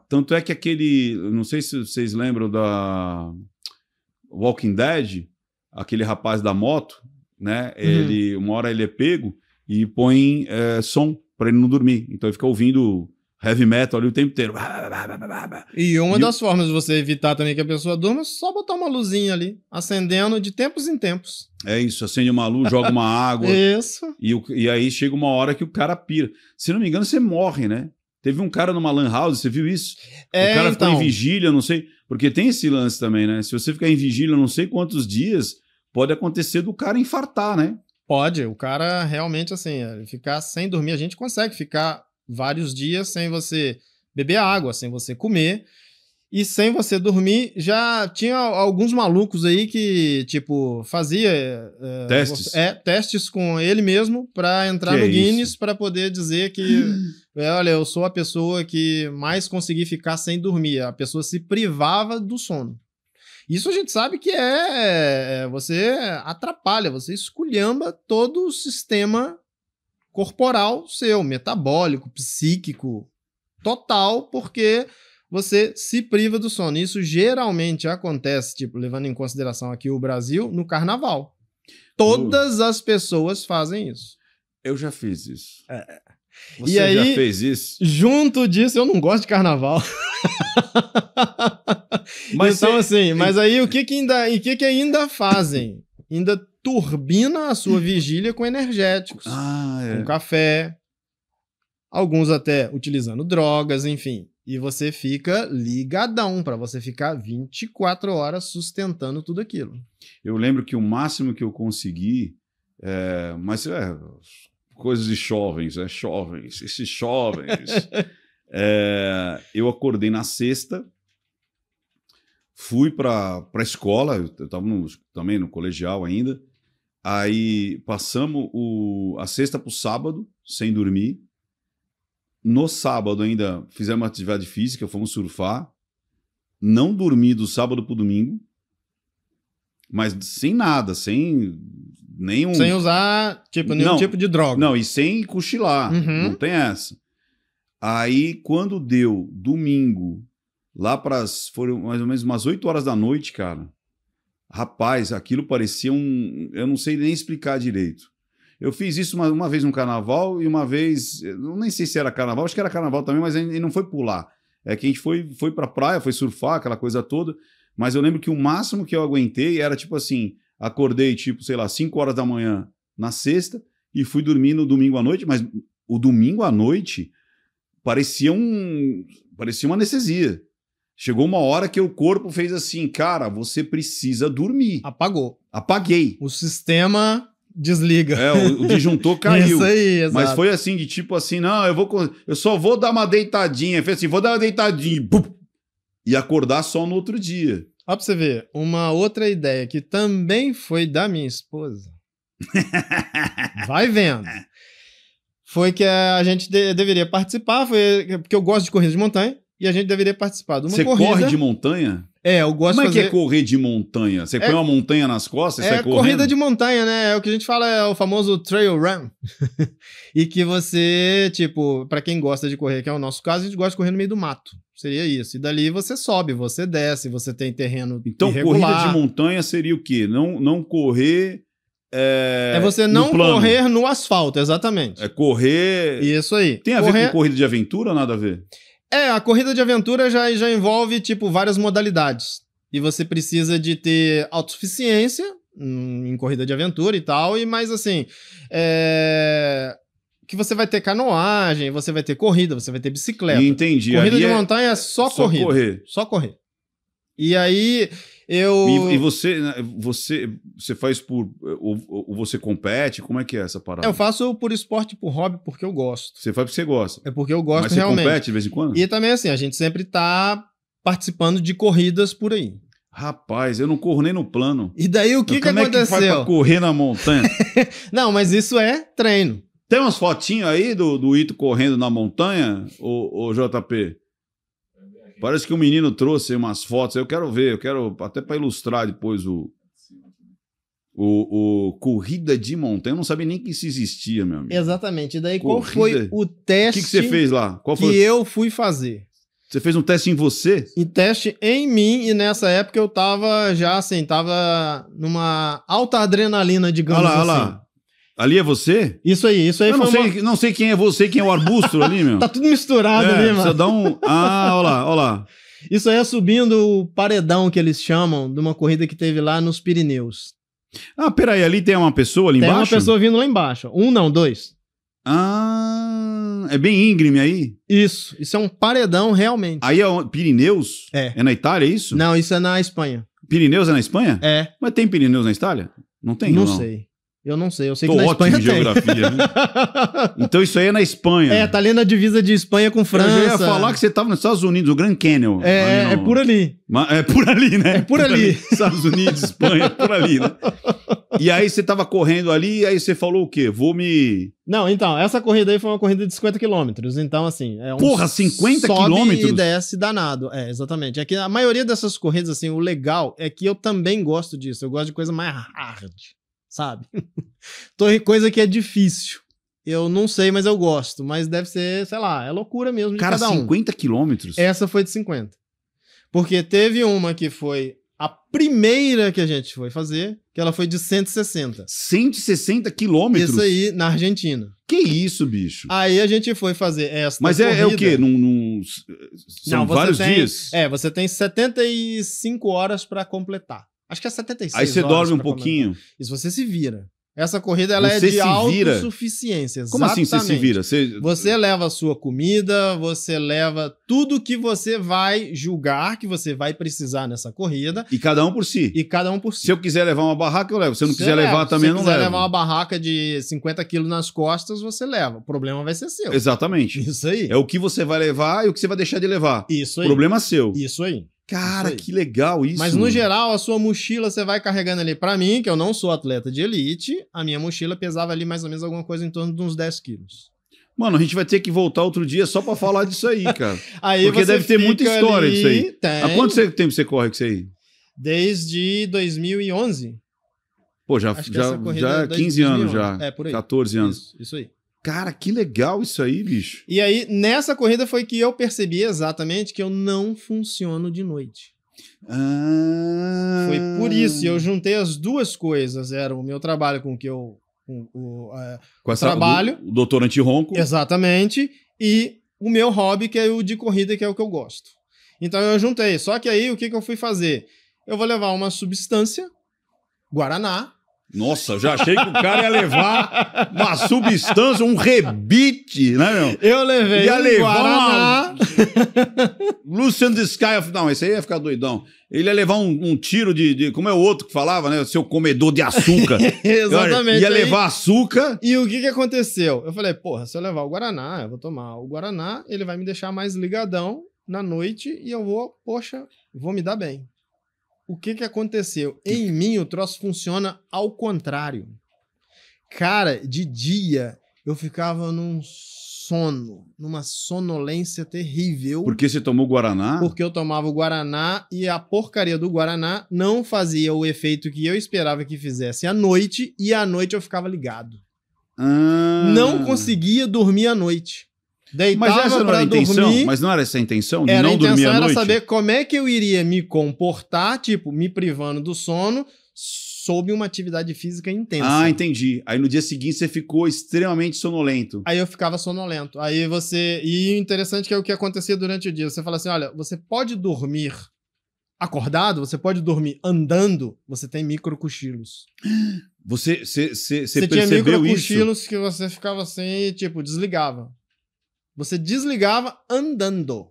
Tanto é que não sei se vocês lembram da Walking Dead, aquele rapaz da moto, né? Uma hora ele é pego e põe som para ele não dormir. Então ele fica ouvindo heavy metal ali o tempo inteiro. E uma das formas de você evitar também que a pessoa durma é só botar uma luzinha ali, acendendo de tempos em tempos. É isso, acende uma luz, joga uma água. Isso. E aí chega uma hora que o cara pira. Se não me engano, você morre, né? Teve um cara numa lan house, você viu isso? O cara ficou em vigília, não sei... Porque tem esse lance também, né? Se você ficar em vigília não sei quantos dias, pode acontecer do cara infartar, né? Pode. O cara realmente, assim, ficar sem dormir. A gente consegue ficar vários dias sem você beber água, sem você comer e sem você dormir. Já tinha alguns malucos aí que, fazia testes com ele mesmo para entrar no Guinness para poder dizer que, olha, eu sou a pessoa que mais consegui ficar sem dormir. A pessoa se privava do sono. Isso a gente sabe que você atrapalha, você esculhamba todo o sistema corporal seu, metabólico, psíquico, total, porque você se priva do sono. Isso geralmente acontece, levando em consideração aqui o Brasil, no carnaval. Todas as pessoas fazem isso. Eu já fiz isso. Você já fez isso? Junto disso, eu não gosto de carnaval. Mas aí o que ainda fazem? Ainda turbina a sua vigília com energéticos, com café, alguns até utilizando drogas, enfim. E você fica ligadão para você ficar 24 horas sustentando tudo aquilo. Eu lembro que o máximo que eu consegui, coisas de jovens, esses jovens. Eu acordei na sexta, fui para a escola, eu estava também no colegial ainda, aí passamos a sexta para o sábado, sem dormir. No sábado ainda fizemos uma atividade física, fomos surfar, não dormi do sábado para o domingo, mas sem nada, sem nenhum... Sem usar nenhum tipo de droga. Não, e sem cochilar, não tem essa. Aí, quando deu domingo, foram mais ou menos umas 8 horas da noite, cara, rapaz, aquilo parecia eu não sei nem explicar direito. Eu fiz isso uma vez no carnaval e uma vez, eu nem sei se era carnaval, acho que era carnaval também, mas a gente não foi pular. É que a gente foi pra praia, foi surfar, aquela coisa toda, mas eu lembro que o máximo que eu aguentei era acordei 5 horas da manhã na sexta e fui dormir no domingo à noite, mas o domingo à noite parecia uma anestesia. Chegou uma hora que o corpo fez assim, cara, você precisa dormir. Apagou. Apaguei. O sistema desliga. O disjuntor caiu. Isso aí, exato. Mas foi assim, não, eu só vou dar uma deitadinha. Fez assim, vou dar uma deitadinha. Bum, e acordar só no outro dia. Ó, pra você ver, uma outra ideia que também foi da minha esposa. Vai vendo. Foi que a gente deveria participar, porque eu gosto de corrida de montanha, e a gente deveria participar de uma Você corrida. corre de montanha? É, eu gosto Como de fazer... é que é correr de montanha? Você põe uma montanha nas costas e sai correndo? Corrida de montanha, né? É o que a gente fala, é o famoso trail run. E que você, tipo, pra quem gosta de correr, que é o nosso caso, a gente gosta de correr no meio do mato. Seria isso. E dali você sobe, você desce, você tem terreno Então, irregular. corrida de montanha seria o quê? Não correr... É você não plano. correr no asfalto, exatamente. É correr... Isso aí. Tem a ver com corrida de aventura ou nada a ver? A corrida de aventura já envolve, tipo, várias modalidades. E você precisa de ter autossuficiência em corrida de aventura e tal, mas assim, que você vai ter canoagem, você vai ter corrida, você vai ter bicicleta. Entendi. Corrida de montanha é só corrida. Correr. Só correr. E aí, eu... E você faz por... Ou você compete? Como é que é essa parada? Eu faço por esporte, por hobby, porque eu gosto. Você faz porque você gosta. É porque eu gosto Mas realmente. Mas você compete de vez em quando? E também assim, a gente sempre tá participando de corridas por aí. Rapaz, eu não corro nem no plano. E daí o que aconteceu? Como é que faz pra correr na montanha? Não, mas isso é treino. Tem umas fotinhas aí do Ito correndo na montanha, ô JP? Parece que o menino trouxe umas fotos. Eu quero ver, até para ilustrar depois o corrida de montanha. Eu não sabia nem que isso existia, meu amigo. Exatamente. E daí Corrida. Qual foi o teste O que você fez lá? Qual foi? Que eu fui fazer? Você fez um teste em você? E teste em mim, e nessa época eu tava já assim, tava numa alta adrenalina, digamos assim. Olha lá. Ali é você? Isso aí eu foi não sei quem é você, quem é o arbusto ali, meu. Tá tudo misturado ali, mano. Precisa dar um... Ah, olha lá. Isso aí é subindo o paredão que eles chamam de uma corrida que teve lá nos Pirineus. Ah, peraí, ali tem uma pessoa ali embaixo? Tem uma pessoa vindo lá embaixo. Dois. Ah, é bem íngreme aí? Isso é um paredão realmente. Aí é Pirineus? É na Itália, é isso? Não, isso é na Espanha. Pirineus é na Espanha? É. Mas tem Pirineus na Itália? Não tem? Não sei. Eu não sei, eu sei que na ótimo Espanha em geografia, né? Então isso aí é na Espanha. Tá ali na divisa de Espanha com França. Eu já ia falar que você tava nos Estados Unidos, o Grand Canyon. É por ali. É por ali, né? É por ali. Estados Unidos, Espanha, é por ali, né? E aí você tava correndo ali, e aí você falou o quê? Não, então, essa corrida aí foi uma corrida de 50 quilômetros. Então, assim... Porra, 50 quilômetros? Sobe e desce danado. Exatamente. É que a maioria dessas corridas, assim, o legal é que eu também gosto disso. Eu gosto de coisa mais hard, sabe? Coisa que é difícil. Eu não sei, mas eu gosto. Mas deve ser, sei lá, é loucura mesmo de cada um. 50 quilômetros? Essa foi de 50. Porque teve uma que foi a primeira que a gente foi fazer, que ela foi de 160. 160 quilômetros? Isso aí, na Argentina. Que isso, bicho? Aí a gente foi fazer essa Mas corrida. É o quê? São vários dias? Você tem 75 horas pra completar. Acho que é 76 horas. Aí você dorme um pouquinho. Isso, você se vira. Essa corrida ela você é de autossuficiência. Como assim você se vira? Você leva a sua comida, você leva tudo que você vai julgar, que você vai precisar nessa corrida. E cada um por si. Se eu quiser levar uma barraca, eu levo. Se eu não quiser levar, também eu não levo. Se você quiser levar uma barraca de 50 quilos nas costas, você leva. O problema vai ser seu. Exatamente. Isso aí. É o que você vai levar e o que você vai deixar de levar. Isso aí. Problema seu. Isso aí. Cara, que legal isso. Mas no geral, a sua mochila você vai carregando ali. Pra mim, que eu não sou atleta de elite, a minha mochila pesava ali mais ou menos alguma coisa em torno de uns 10 quilos. Mano, a gente vai ter que voltar outro dia só pra falar disso aí, cara. Porque deve ter muita história disso aí. Tem. Há quanto tempo você corre com isso aí? Desde 2011. Pô, já 15 anos já. Por aí. 14 anos. Isso aí. Cara, que legal isso aí, bicho. E aí, nessa corrida foi que eu percebi exatamente que eu não funciono de noite. Foi por isso. Eu juntei as duas coisas. Era o meu trabalho com que eu... com essa, trabalho. O doutor anti-ronco. Exatamente. E o meu hobby, que é o de corrida, que é o que eu gosto. Então eu juntei. Só que aí, o que eu fui fazer? Eu vou levar uma substância, Guaraná. Nossa, eu já achei que o cara ia levar uma substância, um rebite, né, meu? Eu levei Guaraná. Lucian the Sky of... Não, esse aí ia ficar doidão. Ele ia levar um tiro de... Como é o outro que falava, né? Seu comedor de açúcar. Exatamente. Ia levar açúcar. E o que aconteceu? Eu falei, porra, se eu levar o Guaraná, eu vou tomar o Guaraná, ele vai me deixar mais ligadão na noite e eu vou me dar bem. O que que aconteceu? Em mim, o troço funciona ao contrário. Cara, de dia, eu ficava num sono, numa sonolência terrível. Porque você tomou Guaraná? Porque eu tomava o Guaraná e a porcaria do Guaraná não fazia o efeito que eu esperava que fizesse à noite, e à noite eu ficava ligado. Não conseguia dormir à noite. Mas essa Deitava não era pra a intenção? dormir. Mas não era essa a intenção? De Era a não dormir intenção à era noite? saber como é que eu iria me comportar, tipo, me privando do sono, sob uma atividade física intensa. Ah, entendi. Aí no dia seguinte você ficou extremamente sonolento. Aí eu ficava sonolento. Aí você... E o interessante é que é o que acontecia durante o dia. Você fala assim, olha, você pode dormir acordado, você pode dormir andando, você tem microcochilos. Você Você tinha percebeu isso? microcochilos que você ficava assim, tipo, desligava. Você desligava andando.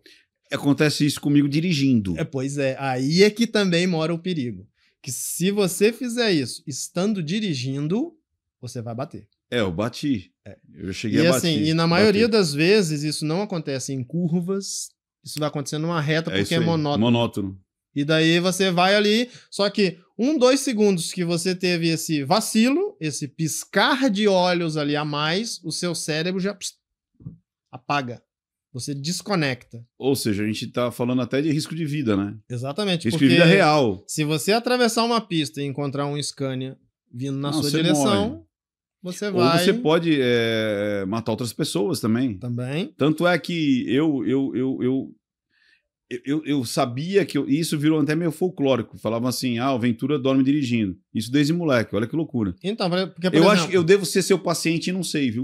Acontece isso comigo dirigindo. Pois é, aí é que também mora o perigo. Que se você fizer isso estando dirigindo, você vai bater. Eu bati. Eu cheguei E a assim, bater. e na maioria das vezes isso não acontece em curvas, isso vai acontecer numa reta porque isso é aí, monótono. E daí você vai ali, só que 2 segundos que você teve esse vacilo, esse piscar de olhos ali a mais, o seu cérebro já apaga. Você desconecta. Ou seja, a gente tá falando até de risco de vida, né? Exatamente. Risco porque de vida real. se você atravessar uma pista e encontrar um Scania vindo na sua você direção, morre. você Ou vai... você pode matar outras pessoas também. Também. Tanto é que eu sabia que... Isso virou até meio folclórico. Falavam assim, o Ventura dorme dirigindo. Isso desde moleque, olha que loucura. Então, porque, por eu exemplo, acho que eu devo ser seu paciente e não sei, viu?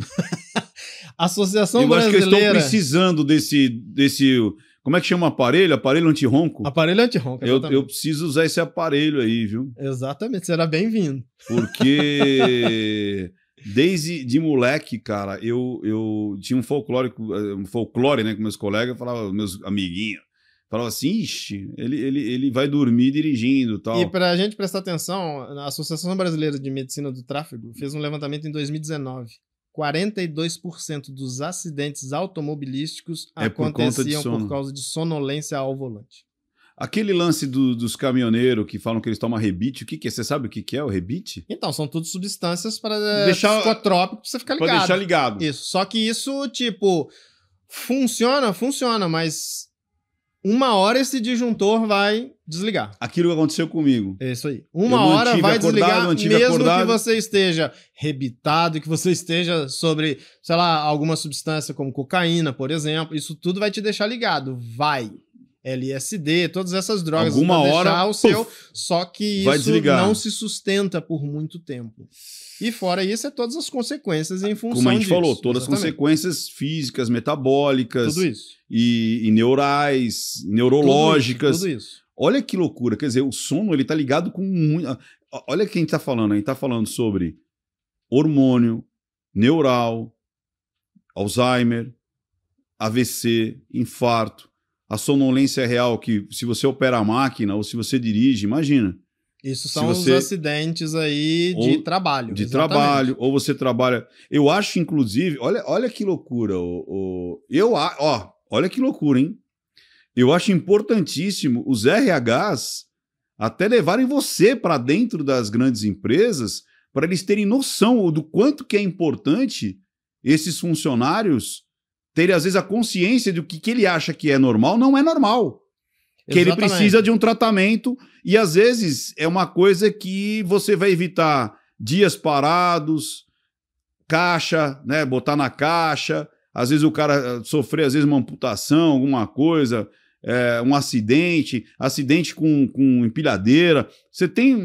Associação eu Brasileira... acho que eu estou precisando desse... Como é que chama o aparelho? Aparelho anti-ronco? Aparelho anti-ronco, eu preciso usar esse aparelho aí, viu? Exatamente, será bem-vindo. Porque desde de moleque, cara, eu tinha um folclore, né, com meus colegas, falava, meus amiguinhos, falava assim, ixi, ele vai dormir dirigindo e tal. E pra gente prestar atenção, a Associação Brasileira de Medicina do Tráfego fez um levantamento em 2019. 42% dos acidentes automobilísticos aconteciam por causa de sonolência ao volante. Aquele lance dos caminhoneiros que falam que eles tomam rebite, o que é? Você sabe o que é o rebite? Então, são tudo substâncias para psicotrópico pra você ficar ligado. Pra deixar ligado. Isso. Só que isso, tipo, funciona, mas 1 hora esse disjuntor vai desligar. Aquilo que aconteceu comigo. É isso aí. 1 hora vai desligar, mesmo que você esteja rebitado, que você esteja sobre, sei lá, alguma substância como cocaína, por exemplo. Isso tudo vai te deixar ligado. Vai. LSD, todas essas drogas. Alguma hora, o seu, só que vai isso desligar. não se sustenta por muito tempo. E fora isso, é todas as consequências em função disso. Como a gente falou, todas Exatamente. as consequências físicas, metabólicas. Tudo isso. E neurais, neurológicas. Tudo isso. Olha que loucura. Quer dizer, o sono, ele tá ligado com muito... Olha o que a gente tá falando. A gente tá falando sobre hormônio, neural, Alzheimer, AVC, infarto. A sonolência real, que se você opera a máquina ou se você dirige, imagina. Isso são os acidentes aí de trabalho. De exatamente. trabalho, ou você trabalha... Eu acho, inclusive... Olha que loucura. Olha que loucura, hein? Eu acho importantíssimo os RHs até levarem você para dentro das grandes empresas para eles terem noção do quanto que é importante esses funcionários terem, às vezes, a consciência de que ele acha que é normal, não é normal. Que ele precisa de um tratamento e, às vezes, é uma coisa que você vai evitar dias parados, caixa, né, botar na caixa, às vezes o cara sofrer, às vezes, uma amputação, alguma coisa, um acidente com empilhadeira. Você tem...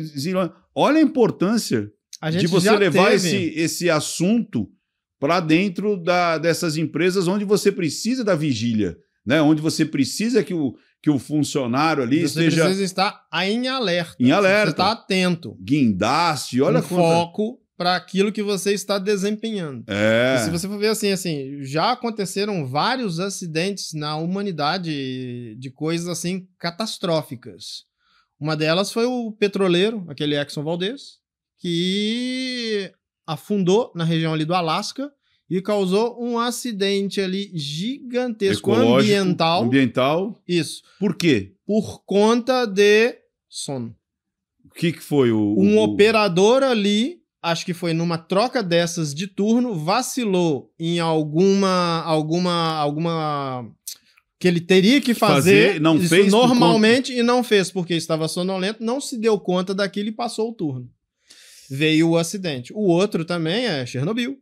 Olha a importância de você levar esse assunto para dentro dessas empresas onde você precisa da vigília, né? Onde você precisa que o funcionário ali você precisa estar em alerta. Em alerta. Você está atento. Guindaste, olha foco para aquilo que você está desempenhando. E se você for ver assim, já aconteceram vários acidentes na humanidade de coisas assim catastróficas. Uma delas foi o petroleiro, aquele Exxon Valdez, que afundou na região ali do Alasca e causou um acidente ali gigantesco, ambiental. Ambiental. Isso. Por quê? Por conta de sono. O que foi Um operador ali, acho que foi numa troca dessas de turno, vacilou em alguma que ele teria que fazer, não isso fez normalmente e não fez porque estava sonolento, não se deu conta daquilo e passou o turno. Veio o acidente. O outro também é Chernobyl.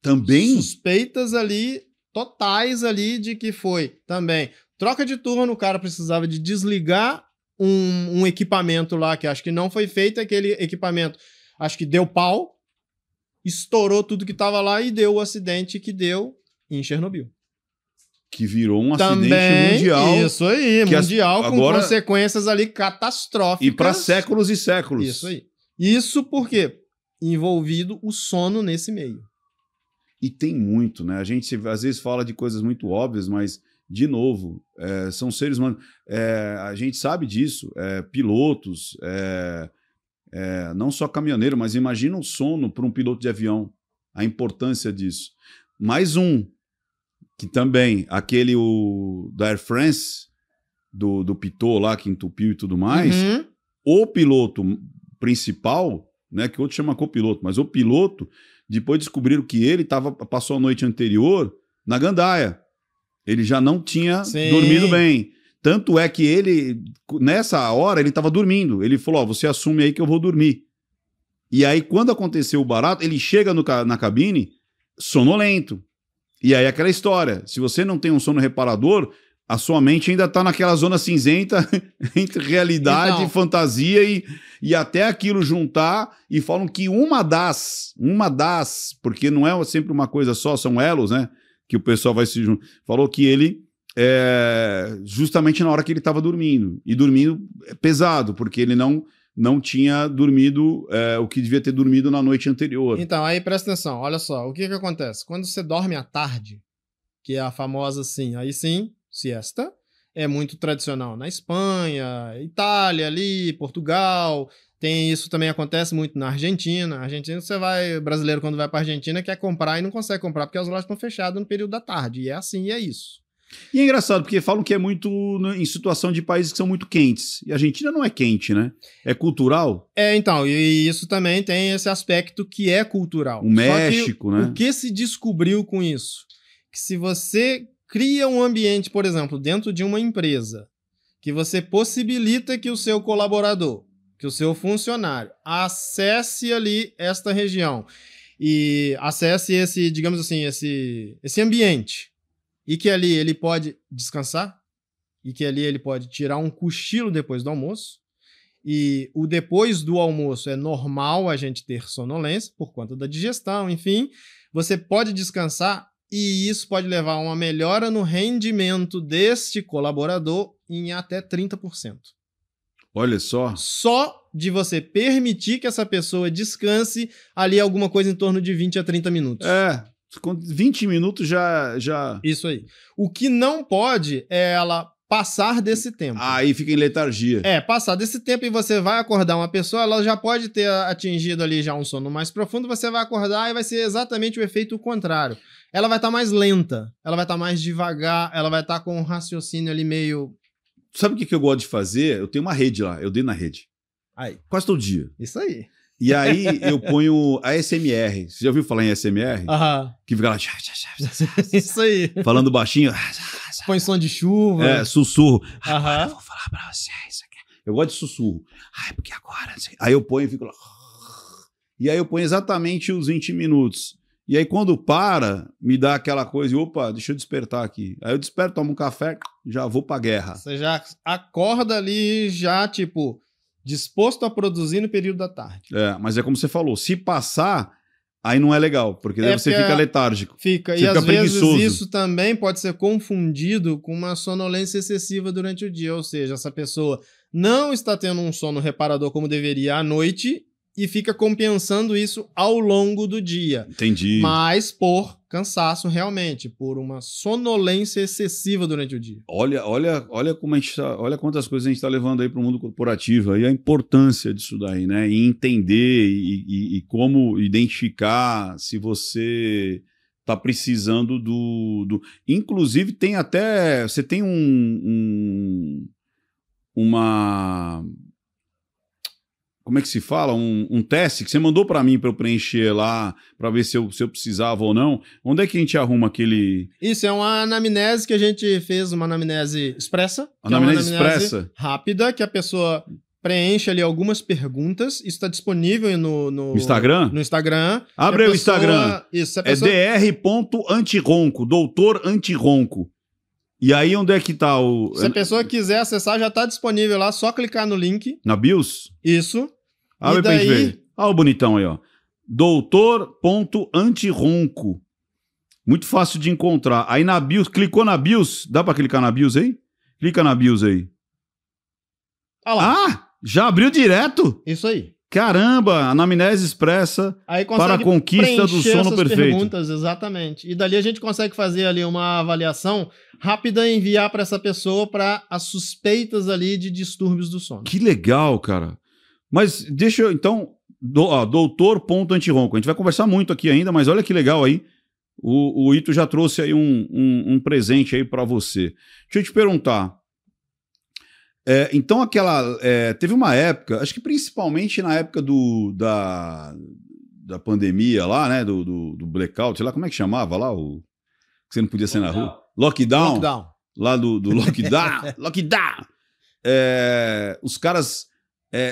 Também? Suspeitas ali, totais ali de que foi também. Troca de turno, o cara precisava de desligar um equipamento lá, que acho que não foi feito, aquele equipamento, acho que deu pau, estourou tudo que estava lá e deu o acidente que deu em Chernobyl. Que virou um Também, acidente mundial. Isso aí, mundial, com agora... consequências ali catastróficas. E para séculos e séculos. Isso aí. Isso porque envolvido o sono nesse meio. E tem muito, né? A gente às vezes fala de coisas muito óbvias, mas, de novo, são seres humanos. A gente sabe disso. Pilotos, não só caminhoneiro, mas imagina o sono para um piloto de avião. A importância disso. Mais um, que também, aquele da Air France, do Pitot lá, que entupiu e tudo mais, o piloto principal, né, que outro chama copiloto, mas o piloto, depois descobriram que ele passou a noite anterior na gandaia. Ele já não tinha dormido bem. Tanto é que ele, nessa hora, ele estava dormindo. Ele falou, você assume aí que eu vou dormir. E aí, quando aconteceu o barato, ele chega na cabine sonolento. E aí aquela história, se você não tem um sono reparador, a sua mente ainda está naquela zona cinzenta entre realidade, fantasia e até aquilo juntar, e falam que uma das, porque não é sempre uma coisa só, são elos, né, que o pessoal vai se juntar, falou que ele, justamente na hora que ele estava dormindo, e dormindo pesado, porque ele não tinha dormido o que devia ter dormido na noite anterior. Então, aí presta atenção, olha só, o que acontece? Quando você dorme à tarde, que é a famosa assim, aí sim, siesta, é muito tradicional na Espanha, Itália ali, Portugal, isso também acontece muito na Argentina. Argentina, brasileiro quando vai pra Argentina quer comprar e não consegue comprar porque as lojas estão fechadas no período da tarde, e é assim, e é isso. E é engraçado, porque falam que é muito em situação de países que são muito quentes. E a Argentina não é quente, né? É cultural. Então, e isso também tem esse aspecto que é cultural. O México, né? O que se descobriu com isso? Que se você cria um ambiente, por exemplo, dentro de uma empresa, que você possibilita que o seu colaborador, que o seu funcionário acesse ali esta região e acesse esse, digamos assim, esse ambiente, e que ali ele pode descansar, e que ali ele pode tirar um cochilo depois do almoço, e o depois do almoço é normal a gente ter sonolência por conta da digestão, enfim, você pode descansar e isso pode levar a uma melhora no rendimento deste colaborador em até 30%. Olha só. Só de você permitir que essa pessoa descanse ali alguma coisa em torno de 20 a 30 minutos. Com 20 minutos já... Isso aí. O que não pode é ela passar desse tempo. Aí fica em letargia. Passar desse tempo e você vai acordar uma pessoa, ela já pode ter atingido ali já um sono mais profundo, você vai acordar e vai ser exatamente o efeito contrário. Ela vai estar mais lenta, ela vai estar mais devagar, ela vai estar com um raciocínio ali meio... Sabe o que eu gosto de fazer? Eu tenho uma rede lá, eu dei na rede. Aí. Quase todo dia. Isso aí. E aí eu ponho a ASMR. Você já ouviu falar em ASMR? Que fica lá... Isso aí. Falando baixinho. Põe som de chuva. Sussurro. Agora eu vou falar pra vocês. Eu gosto de sussurro. Porque agora... Aí eu ponho e fico lá... E aí eu ponho exatamente os 20 minutos. E aí quando para, me dá aquela coisa, opa, deixa eu despertar aqui. Aí eu desperto, tomo um café, já vou pra guerra. Você já acorda ali, já tipo, disposto a produzir no período da tarde. Mas é como você falou, se passar, aí não é legal, porque daí você fica letárgico. Fica, você e fica às preguiçoso. vezes isso também pode ser confundido com uma sonolência excessiva durante o dia, ou seja, essa pessoa não está tendo um sono reparador como deveria à noite, e fica compensando isso ao longo do dia. Entendi. Mas por cansaço realmente, por uma sonolência excessiva durante o dia. Olha como a gente olha quantas coisas a gente está levando aí para o mundo corporativo e a importância disso daí, né? E entender e como identificar se você está precisando do... Inclusive tem até... Você tem uma... como é que se fala? Um teste que você mandou para mim para eu preencher lá, para ver se eu precisava ou não. Onde é que a gente arruma aquele... Isso, é uma anamnese que a gente fez, uma anamnese expressa. Anamnese expressa? Rápida, que a pessoa preenche ali algumas perguntas. Isso está disponível no Instagram? No Instagram. Abre aí o Instagram. Isso, É dr.antironco, doutor antironco. E aí, onde é que tá o... Se a pessoa quiser acessar, já tá disponível lá, só clicar no link. Na BIOS? Isso. Abre pra gente ver. Olha o bonitão aí, ó. doutor.antironco. Muito fácil de encontrar. Aí na BIOS, clicou na BIOS. Dá pra clicar na BIOS aí? Clica na BIOS aí. Olha lá. Ah, já abriu direto? Isso aí. Caramba, anamnese expressa para a conquista do sono perfeito. Perguntas, exatamente. E dali a gente consegue fazer ali uma avaliação rápida e enviar para essa pessoa para as suspeitas ali de distúrbios do sono. Que legal, cara. Mas deixa eu, então, doutor.antironco. A gente vai conversar muito aqui ainda, mas olha que legal aí. O Ito já trouxe aí um presente aí para você. Deixa eu te perguntar. Então teve uma época, acho que principalmente na época da pandemia lá, né, do blackout, sei lá, como é que chamava lá, que você não podia sair na rua? Lockdown. Lá do lockdown. Lockdown. Os caras,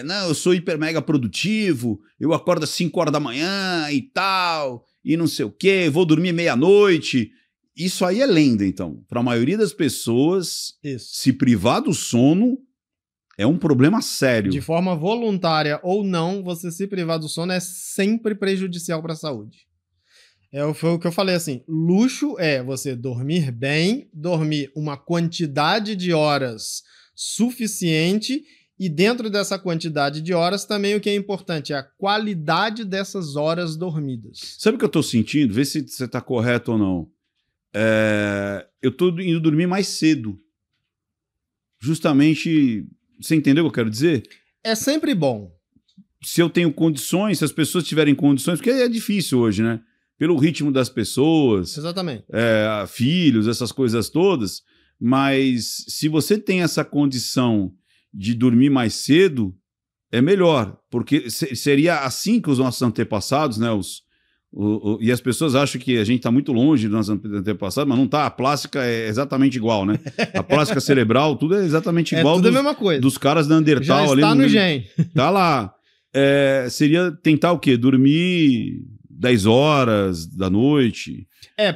não, eu sou hiper mega produtivo, eu acordo às 5 horas da manhã e tal, e não sei o quê, vou dormir meia-noite. Isso aí é lenda, então. Para a maioria das pessoas, se privar do sono é um problema sério. De forma voluntária ou não, você se privar do sono é sempre prejudicial para a saúde. Foi o que eu falei assim, luxo é você dormir bem, dormir uma quantidade de horas suficiente e dentro dessa quantidade de horas também o que é importante é a qualidade dessas horas dormidas. Sabe o que eu estou sentindo? Vê se você está correto ou não. Eu tô indo dormir mais cedo. Justamente, você entendeu o que eu quero dizer? É sempre bom. Se eu tenho condições, se as pessoas tiverem condições, porque é difícil hoje, né? Pelo ritmo das pessoas. Exatamente. Filhos, essas coisas todas. Mas se você tem essa condição de dormir mais cedo, é melhor. Porque seria assim que os nossos antepassados, né? E as pessoas acham que a gente está muito longe do nosso antepassados, mas não está. A plástica é exatamente igual, né? A plástica cerebral, tudo é exatamente igual. Tudo a mesma coisa. Dos caras da Neandertal. Já está ali no gene. Tá lá. Seria tentar o quê? Dormir 10 horas da noite.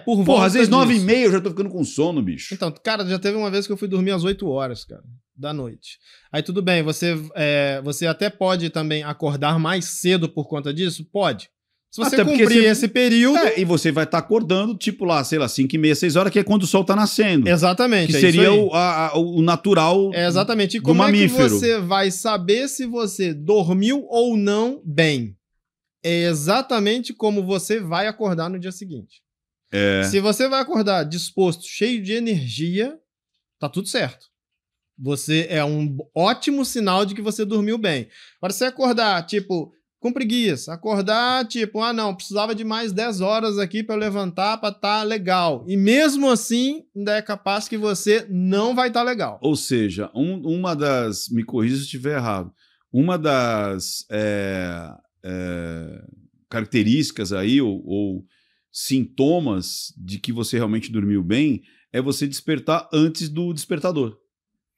Por volta Porra, às vezes disso. 9h30 eu já tô ficando com sono, bicho. Então, cara, já teve uma vez que eu fui dormir às 8 horas, cara, da noite. Aí tudo bem, você até pode também acordar mais cedo por conta disso? Pode. Se você Até cumprir esse período... e você vai estar acordando, tipo lá, sei lá, 5h30, 6 horas, que é quando o sol tá nascendo. Exatamente. Que seria o natural exatamente. E do como mamífero. É que você vai saber se você dormiu ou não bem? É exatamente como você vai acordar no dia seguinte. Se você vai acordar disposto, cheio de energia, tá tudo certo. Você é um ótimo sinal de que você dormiu bem. Agora, se você acordar, tipo... com preguiça, acordar, tipo, não, precisava de mais 10 horas aqui para eu levantar para tá legal. E mesmo assim, ainda é capaz que você não vai estar legal. Ou seja, uma das, me corrija se eu estiver errado, uma das características aí, ou sintomas de que você realmente dormiu bem, é você despertar antes do despertador.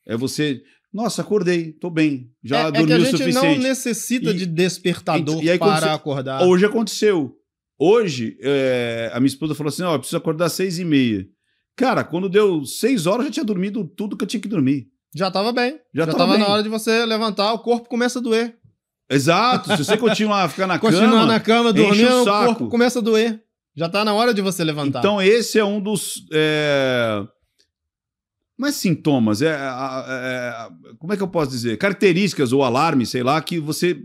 É você... Nossa, acordei, tô bem, já dormi o suficiente. A gente não necessita de despertador para acordar. Hoje aconteceu. Hoje, a minha esposa falou assim, eu preciso acordar às 6h30. Cara, quando deu 6 horas, eu já tinha dormido tudo que eu tinha que dormir. Já tava bem. Já tava bem. Na hora de você levantar, o corpo começa a doer. Exato, se você continuar a ficar na Continuar na cama, dormindo, o corpo começa a doer. Já tá na hora de você levantar. Então esse é um dos... Mas sintomas, como é que eu posso dizer? Características ou alarme, sei lá, que você...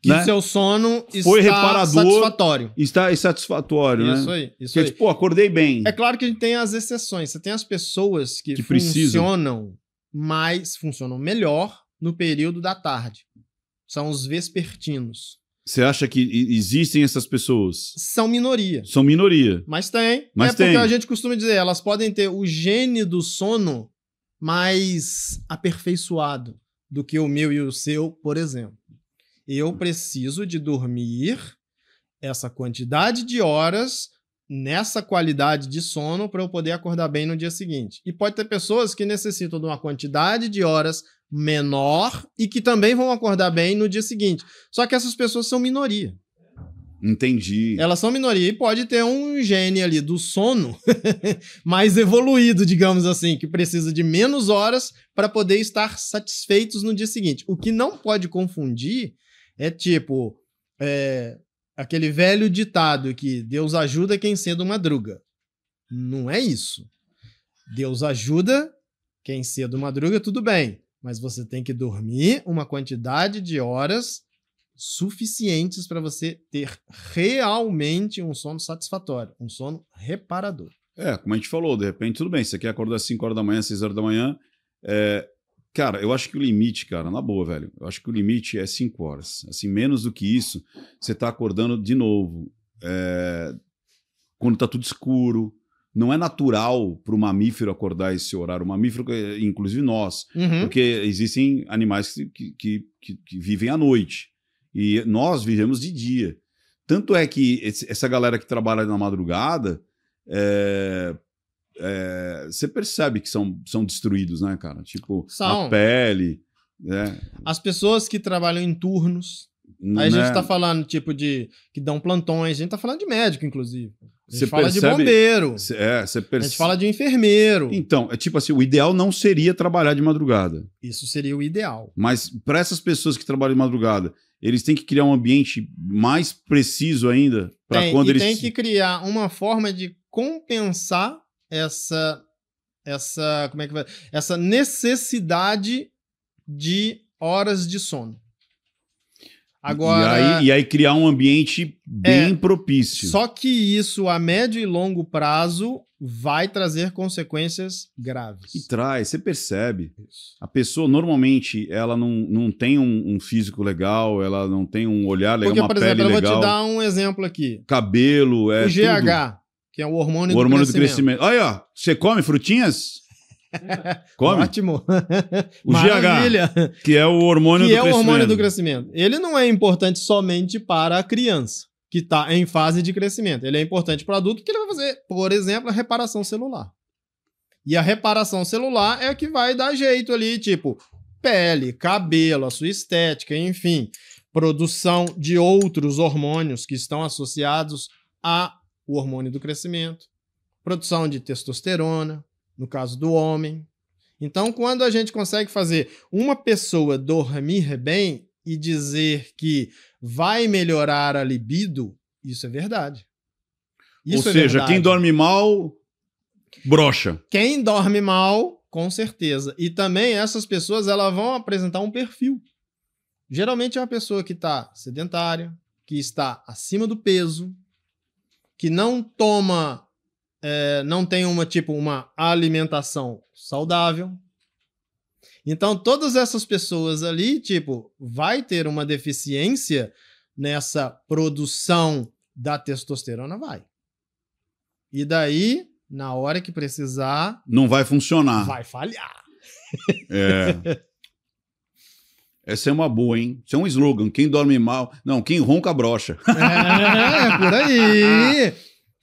Que o seu sono foi está reparador, satisfatório. Está insatisfatório, isso né? Aí, isso que aí. Tipo, acordei bem. É claro que a gente tem as exceções. Você tem as pessoas que funcionam melhor no período da tarde. São os vespertinos. Você acha que existem essas pessoas? São minoria. São minoria. Mas tem. Porque a gente costuma dizer, elas podem ter o gene do sono mais aperfeiçoado do que o meu e o seu, por exemplo. eu preciso de dormir essa quantidade de horas nessa qualidade de sono para eu poder acordar bem no dia seguinte. E pode ter pessoas que necessitam de uma quantidade de horas menor e que também vão acordar bem no dia seguinte. Só que essas pessoas são minoria. Entendi. Elas são minoria e pode ter um gene ali do sono mais evoluído, digamos assim, que precisa de menos horas para poder estar satisfeitos no dia seguinte. O que não pode confundir é tipo aquele velho ditado que Deus ajuda quem cedo madruga. Não é isso. Deus ajuda quem cedo madruga, tudo bem, mas você tem que dormir uma quantidade de horas suficientes para você ter realmente um sono satisfatório, um sono reparador. Como a gente falou, de repente, tudo bem, você quer acordar às 5 horas da manhã, 6 horas da manhã, cara, eu acho que o limite, cara, na boa, velho, eu acho que o limite é 5 horas. Assim, menos do que isso, você tá acordando de novo, quando tá tudo escuro. Não é natural para o mamífero acordar esse horário. O mamífero, inclusive nós, porque existem animais que vivem à noite. E nós vivemos de dia. Tanto é que essa galera que trabalha na madrugada, você percebe que são destruídos, né, cara? Tipo, a pele. As pessoas que trabalham em turnos. Aí a gente tá falando, tipo, que dão plantões. A gente tá falando de médico, inclusive. A gente fala de bombeiro. A gente fala de enfermeiro. Então, é tipo assim, o ideal não seria trabalhar de madrugada. Isso seria o ideal. Mas para essas pessoas que trabalham de madrugada, eles têm que criar um ambiente mais preciso ainda para quando eles... Tem que criar uma forma de compensar essa necessidade de horas de sono. Agora, e aí criar um ambiente bem propício. Só que isso, a médio e longo prazo, vai trazer consequências graves. E traz, você percebe. Isso. A pessoa, normalmente, ela não tem um físico legal, ela não tem um olhar legal, uma pele legal. Por exemplo, eu vou te dar um exemplo aqui. Cabelo, o GH, tudo. Que é o hormônio do crescimento. Olha, ó, você come frutinhas? Come? Ótimo. O GH, que é o hormônio do crescimento. Que é o hormônio do crescimento. Ele não é importante somente para a criança, que está em fase de crescimento. Ele é importante para o adulto, porque ele vai fazer, por exemplo, a reparação celular. E a reparação celular é a que vai dar jeito ali, tipo, pele, cabelo, a sua estética, enfim, produção de outros hormônios que estão associados ao hormônio do crescimento, produção de testosterona, no caso do homem. Então, quando a gente consegue fazer uma pessoa dormir bem e dizer que vai melhorar a libido, isso é verdade. Isso Ou seja, quem dorme mal, brocha. Quem dorme mal, com certeza. E também essas pessoas elas vão apresentar um perfil. Geralmente é uma pessoa que está sedentária, que está acima do peso, que não toma... não tem uma alimentação saudável. Então, todas essas pessoas ali, vai ter uma deficiência nessa produção da testosterona, vai. E daí, na hora que precisar... Não vai funcionar. Vai falhar. Essa é uma boa, hein? Isso é um slogan. Quem dorme mal... Não, quem ronca, brocha. Por aí...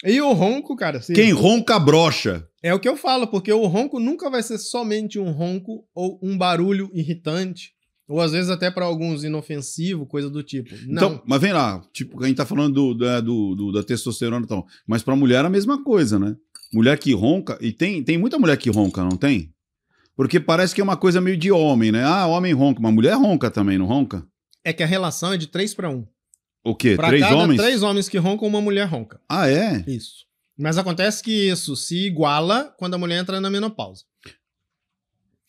E o ronco, cara... Quem ronca, brocha. É o que eu falo, porque o ronco nunca vai ser somente um ronco ou um barulho irritante, ou às vezes até para alguns inofensivo, coisa do tipo. Não. Então, mas vem lá, a gente tá falando da testosterona e tal, mas pra mulher é a mesma coisa, né? Mulher que ronca, e tem muita mulher que ronca, não tem? Porque parece que é uma coisa meio de homem, né? Ah, homem ronca, mas mulher ronca também, não ronca? É que a relação é de 3-1. O quê? Pra 3 homens? 3 homens que roncam, uma mulher ronca. Ah, é? Isso. Mas acontece que isso se iguala quando a mulher entra na menopausa.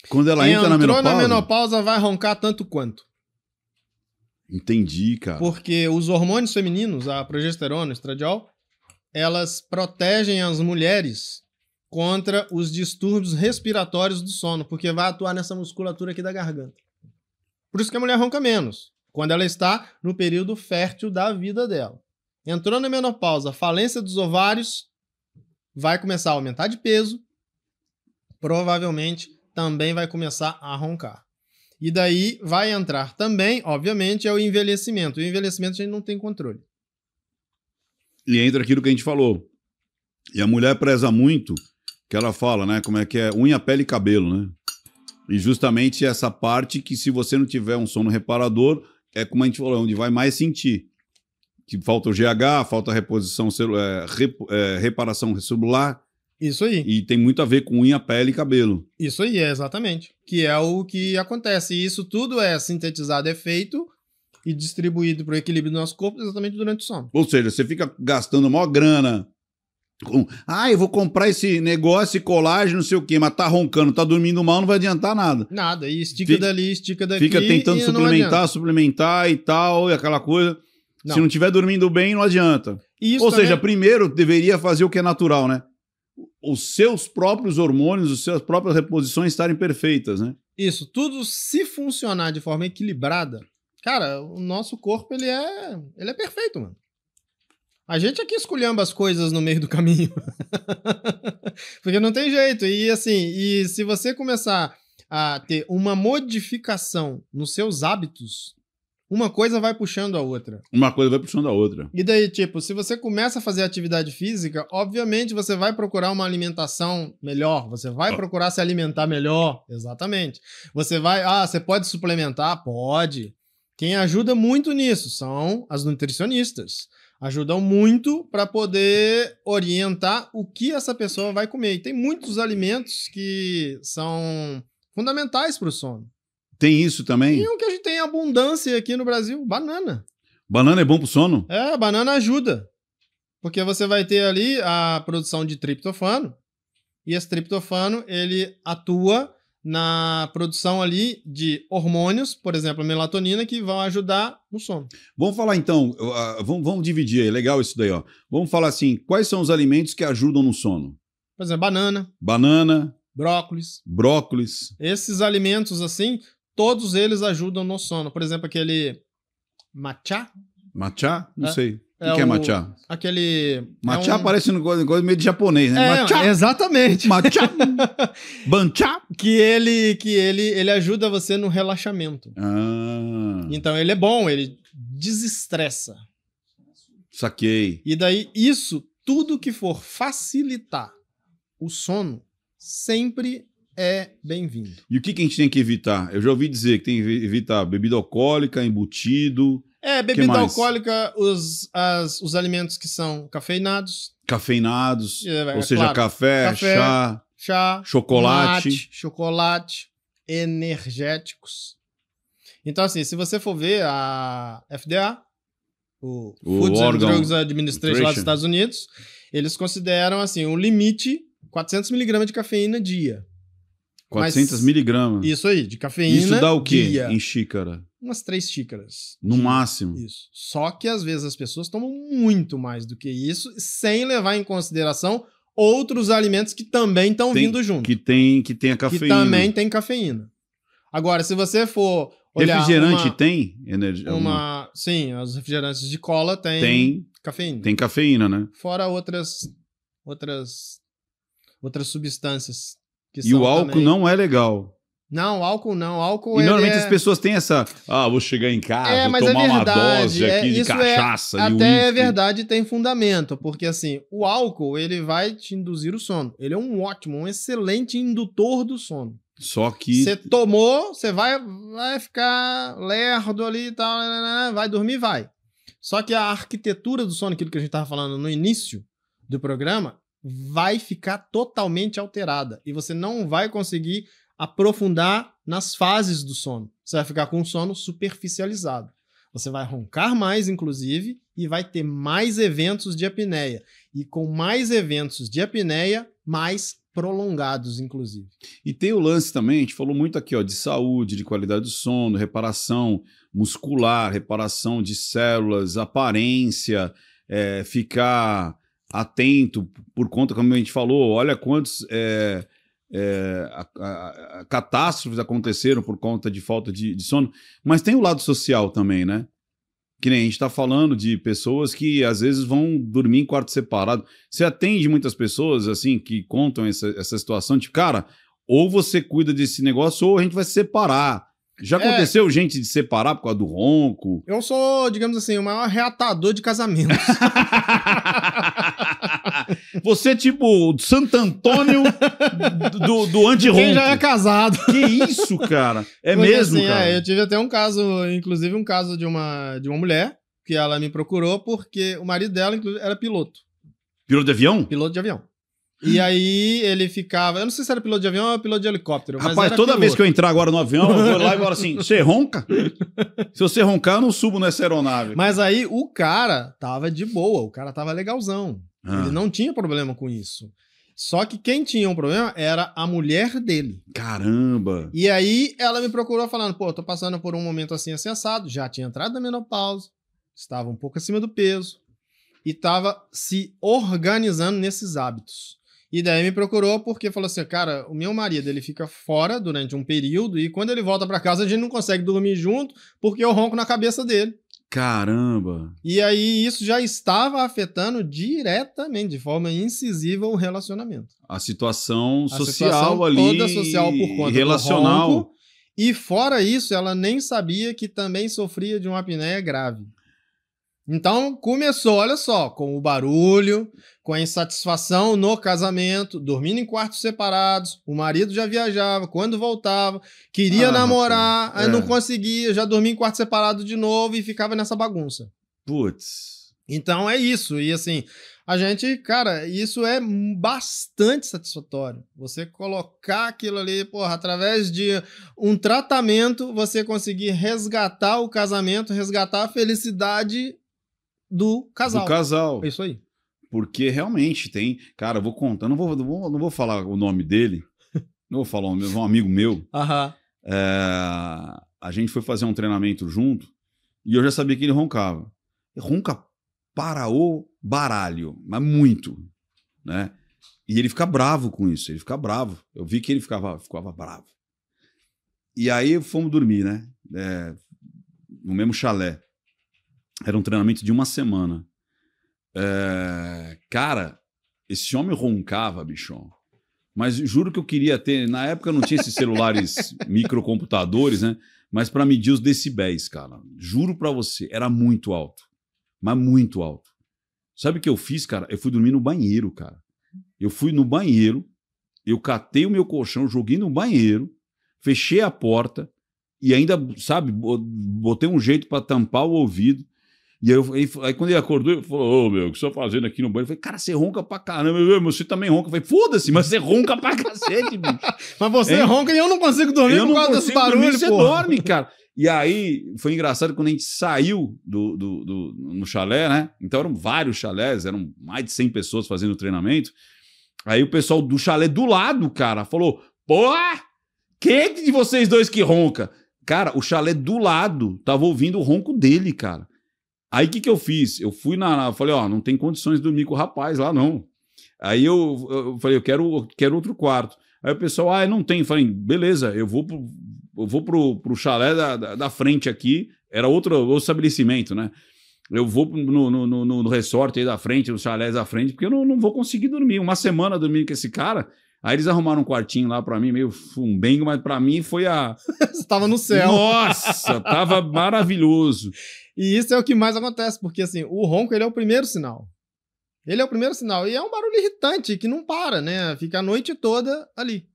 Quando ela entra na menopausa? Entrou na menopausa, vai roncar tanto quanto. Entendi, cara. Porque os hormônios femininos, a progesterona, o estradiol, elas protegem as mulheres contra os distúrbios respiratórios do sono, porque vai atuar nessa musculatura aqui da garganta. Por isso que a mulher ronca menos, quando ela está no período fértil da vida dela. Entrou na menopausa, falência dos ovários, vai começar a aumentar de peso, provavelmente também vai começar a roncar. E daí vai entrar também, obviamente, é o envelhecimento. O envelhecimento a gente não tem controle. E entra aquilo que a gente falou. E a mulher preza muito, que ela fala, né? Como é que é? Unha, pele e cabelo, né? E justamente essa parte que se você não tiver um sono reparador, é como a gente falou, onde vai mais sentir. Que falta o GH, falta a reposição reparação celular. Isso aí. E tem muito a ver com unha, pele e cabelo. Isso aí, exatamente. Que é o que acontece. E isso tudo é sintetizado, é feito e distribuído para o equilíbrio do nosso corpo exatamente durante o sono. Ou seja, você fica gastando maior grana. Eu vou comprar esse negócio, colágeno, não sei o quê, mas tá roncando, tá dormindo mal, não vai adiantar nada. Nada. E estica dali, estica daqui. Fica tentando suplementar e tal, e aquela coisa. Não. Se não estiver dormindo bem, não adianta. Ou seja, primeiro deveria fazer o que é natural, né? Os seus próprios hormônios, as suas próprias reposições estarem perfeitas, né? Isso, tudo se funcionar de forma equilibrada, cara, o nosso corpo, ele é perfeito, mano. A gente aqui esculhamba as coisas no meio do caminho. Porque não tem jeito. E assim, e se você começar a ter uma modificação nos seus hábitos, uma coisa vai puxando a outra. Uma coisa vai puxando a outra. E daí, tipo, se você começa a fazer atividade física, obviamente você vai procurar uma alimentação melhor, você vai procurar se alimentar melhor, exatamente. Você você pode suplementar? Pode. Quem ajuda muito nisso são as nutricionistas. Ajudam muito para poder orientar o que essa pessoa vai comer. E tem muitos alimentos que são fundamentais para o sono. Tem isso também? E o que a gente tem abundância aqui no Brasil, banana. Banana é bom pro sono? É, banana ajuda. Porque você vai ter ali a produção de triptofano. E esse triptofano, ele atua na produção ali de hormônios, por exemplo, a melatonina, que vão ajudar no sono. Vamos falar então, vamos dividir aí, legal isso daí, ó. Vamos falar assim, quais são os alimentos que ajudam no sono? Por exemplo, banana. Banana. Brócolis. Esses alimentos, assim, todos eles ajudam no sono. Por exemplo, aquele matcha. Matcha? Não sei. O que é matcha? Aquele... Matcha parece um negócio meio de japonês, né? Matcha. Exatamente. Matcha. Bancha. Que ele ajuda você no relaxamento. Então ele é bom, ele desestressa. Saquei. E daí isso, tudo que for facilitar o sono, sempre é bem-vindo. E o que a gente tem que evitar? Eu já ouvi dizer que tem que evitar bebida alcoólica, embutido... bebida alcoólica, os alimentos que são cafeinados. Ou seja, claro, café, chá, chocolate, energéticos. Então, assim, se você for ver a FDA, o Food and Drugs Administration lá dos Estados Unidos, eles consideram, assim, um limite 400 mg de cafeína dia. 400 miligramas. Isso aí, de cafeína. Isso dá o quê dia. Em xícara? Umas 3 xícaras. No máximo. Isso. Só que às vezes as pessoas tomam muito mais do que isso, sem levar em consideração outros alimentos que também estão vindo junto. Que tem a cafeína. Que também tem cafeína. Agora, se você for olhar... Refrigerante tem energia? Sim, os refrigerantes de cola têm cafeína. Tem cafeína, né? Fora outras substâncias. E o álcool também... não é legal. Não, álcool não. Álcool e normalmente as pessoas têm essa... vou chegar em casa, vou tomar uma dose aqui de cachaça. Até é verdade, tem fundamento. Porque assim, o álcool, ele vai te induzir o sono. Ele é um excelente indutor do sono. Só que... Você tomou, você vai ficar lerdo ali e tal, vai dormir, vai. Só que a arquitetura do sono, aquilo que a gente estava falando no início do programa, vai ficar totalmente alterada. E você não vai conseguir aprofundar nas fases do sono. Você vai ficar com um sono superficializado. Você vai roncar mais, inclusive, e vai ter mais eventos de apneia. E com mais eventos de apneia, mais prolongados, inclusive. E tem o lance também, a gente falou muito aqui, ó, de saúde, de qualidade do sono, reparação muscular, reparação de células, aparência, ficar atento por conta, como a gente falou, olha quantos catástrofes aconteceram por conta de falta de sono, mas tem o lado social também, né? Que nem a gente está falando de pessoas que às vezes vão dormir em quarto separado. Você atende muitas pessoas assim que contam essa situação de, cara, ou você cuida desse negócio ou a gente vai se separar. Já aconteceu gente de separar por causa do ronco? Eu sou, digamos assim, o maior reatador de casamentos. Você é tipo o Santo Antônio do anti-ronco. Quem já é casado. Que isso, cara? É Porque, mesmo, assim, cara? eu tive até um caso, inclusive um caso de uma mulher, que ela me procurou porque o marido dela, inclusive, era piloto. Piloto de avião? Piloto de avião. E aí ele ficava... Eu não sei se era piloto de avião ou piloto de helicóptero, mas Rapaz, era toda piloto. vez que eu entrar agora no avião, eu vou lá e falo assim, você ronca? Se você roncar, eu não subo nessa aeronave. Mas aí o cara tava de boa, o cara tava legalzão. Ele não tinha problema com isso. Só que quem tinha um problema era a mulher dele. Caramba! E aí ela me procurou falando, pô, tô passando por um momento assim assado, já tinha entrado na menopausa, estava um pouco acima do peso e tava se organizando nesses hábitos. E daí me procurou porque falou assim, cara, o meu marido, ele fica fora durante um período e quando ele volta pra casa a gente não consegue dormir junto porque eu ronco na cabeça dele. Caramba! E aí isso já estava afetando diretamente, de forma incisiva, o relacionamento. A situação A social situação ali. toda social por conta relacional. do ronco. E fora isso, ela nem sabia que também sofria de uma apneia grave. Então começou, olha só, com o barulho, com a insatisfação no casamento, dormindo em quartos separados, o marido já viajava, quando voltava, queria namorar, rapaz, aí não conseguia, já dormia em quarto separado de novo e ficava nessa bagunça. Putz. Então é isso, e assim, a gente, cara, isso é bastante satisfatório. Você colocar aquilo ali, porra, através de um tratamento, você conseguir resgatar o casamento, resgatar a felicidade do casal. Do casal. É isso aí. Porque realmente tem. Cara, eu vou contar, não vou falar o nome dele. Não vou falar o nome, um amigo meu. Aham. A gente foi fazer um treinamento junto e eu já sabia que ele roncava. Ele ronca para o baralho, mas muito, né? E ele fica bravo com isso, ele fica bravo. Eu vi que ele ficava bravo. E aí fomos dormir, né? No mesmo chalé. Era um treinamento de uma semana. Cara, esse homem roncava, bichão. Mas juro que eu queria ter... Na época não tinha esses celulares microcomputadores, né? Mas para medir os decibéis, cara. Juro pra você, era muito alto. Mas muito alto. Sabe o que eu fiz, cara? Eu fui dormir no banheiro, cara. Eu fui no banheiro, eu catei o meu colchão, joguei no banheiro, fechei a porta e ainda, sabe, botei um jeito pra tampar o ouvido. E aí quando ele acordou, ele falou, ô, meu, o que você tá fazendo aqui no banheiro? Eu falei, cara, você ronca pra caramba. Você também ronca. Eu falei, foda-se, mas você ronca pra cacete, bicho. Mas você ronca e eu não consigo dormir por causa desse barulho, você pô. dorme, cara. E aí, foi engraçado quando a gente saiu no chalé, né? Então eram vários chalés, eram mais de 100 pessoas fazendo treinamento. Aí o pessoal do chalé do lado, cara, falou, pô, quem de vocês dois que ronca? Cara, o chalé do lado tava ouvindo o ronco dele, cara. Aí o que eu fiz? Eu fui falei, ó, não tem condições de dormir com o rapaz lá, não. Aí eu falei, eu quero outro quarto. Aí o pessoal, não tem. Eu falei, beleza, eu vou pro chalé da frente aqui. Era outro estabelecimento, né? Eu vou no resort aí da frente, os chalés da frente, porque eu não vou conseguir dormir. Uma semana dormindo com esse cara. Aí eles arrumaram um quartinho lá pra mim, meio fumbengo, mas pra mim foi Você tava no céu. Nossa, tava maravilhoso. E isso é o que mais acontece, porque assim, o ronco, ele é o primeiro sinal. Ele é o primeiro sinal. E é um barulho irritante, que não para, né? Fica a noite toda ali.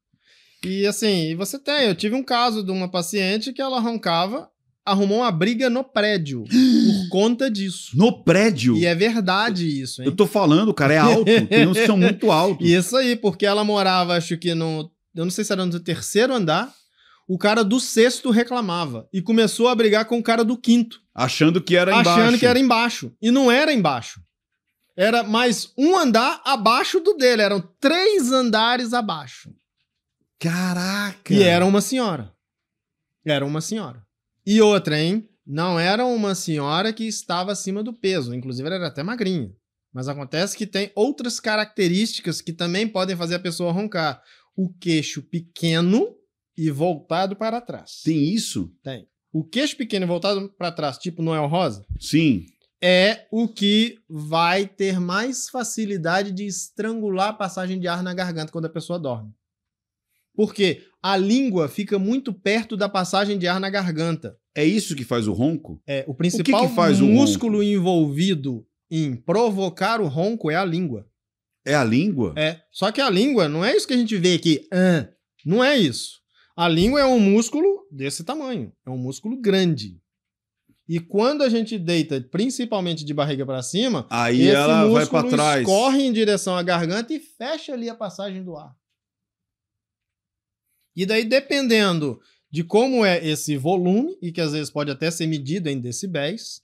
E assim, eu tive um caso de uma paciente que ela roncava, arrumou uma briga no prédio por conta disso. No prédio? E é verdade isso, hein? Eu tô falando, cara, é alto. Tem uns que são muito altos. Isso aí, porque ela morava, acho que eu não sei se era no 3º andar, o cara do 6º reclamava e começou a brigar com o cara do 5º. Achando que era embaixo. Achando que era embaixo. E não era embaixo. Era mais um andar abaixo do dele. Eram 3 andares abaixo. Caraca! E era uma senhora. Era uma senhora. E outra, hein? Não era uma senhora que estava acima do peso. Inclusive, ela era até magrinha. Mas acontece que tem outras características que também podem fazer a pessoa roncar. O queixo pequeno e voltado para trás. Tem isso? Tem. O queixo pequeno e voltado para trás, tipo Noel Rosa, Sim. é o que vai ter mais facilidade de estrangular a passagem de ar na garganta quando a pessoa dorme. Porque a língua fica muito perto da passagem de ar na garganta. É isso que faz o ronco? O principal que faz o músculo envolvido em provocar o ronco é a língua. É a língua? Só que a língua não é isso que a gente vê aqui. Não é isso. A língua é um músculo desse tamanho. É um músculo grande. E quando a gente deita, principalmente de barriga para cima, aí esse ela vai músculo para trás. Corre em direção à garganta e fecha ali a passagem do ar. E daí, dependendo de como é esse volume, e que às vezes pode até ser medido em decibéis,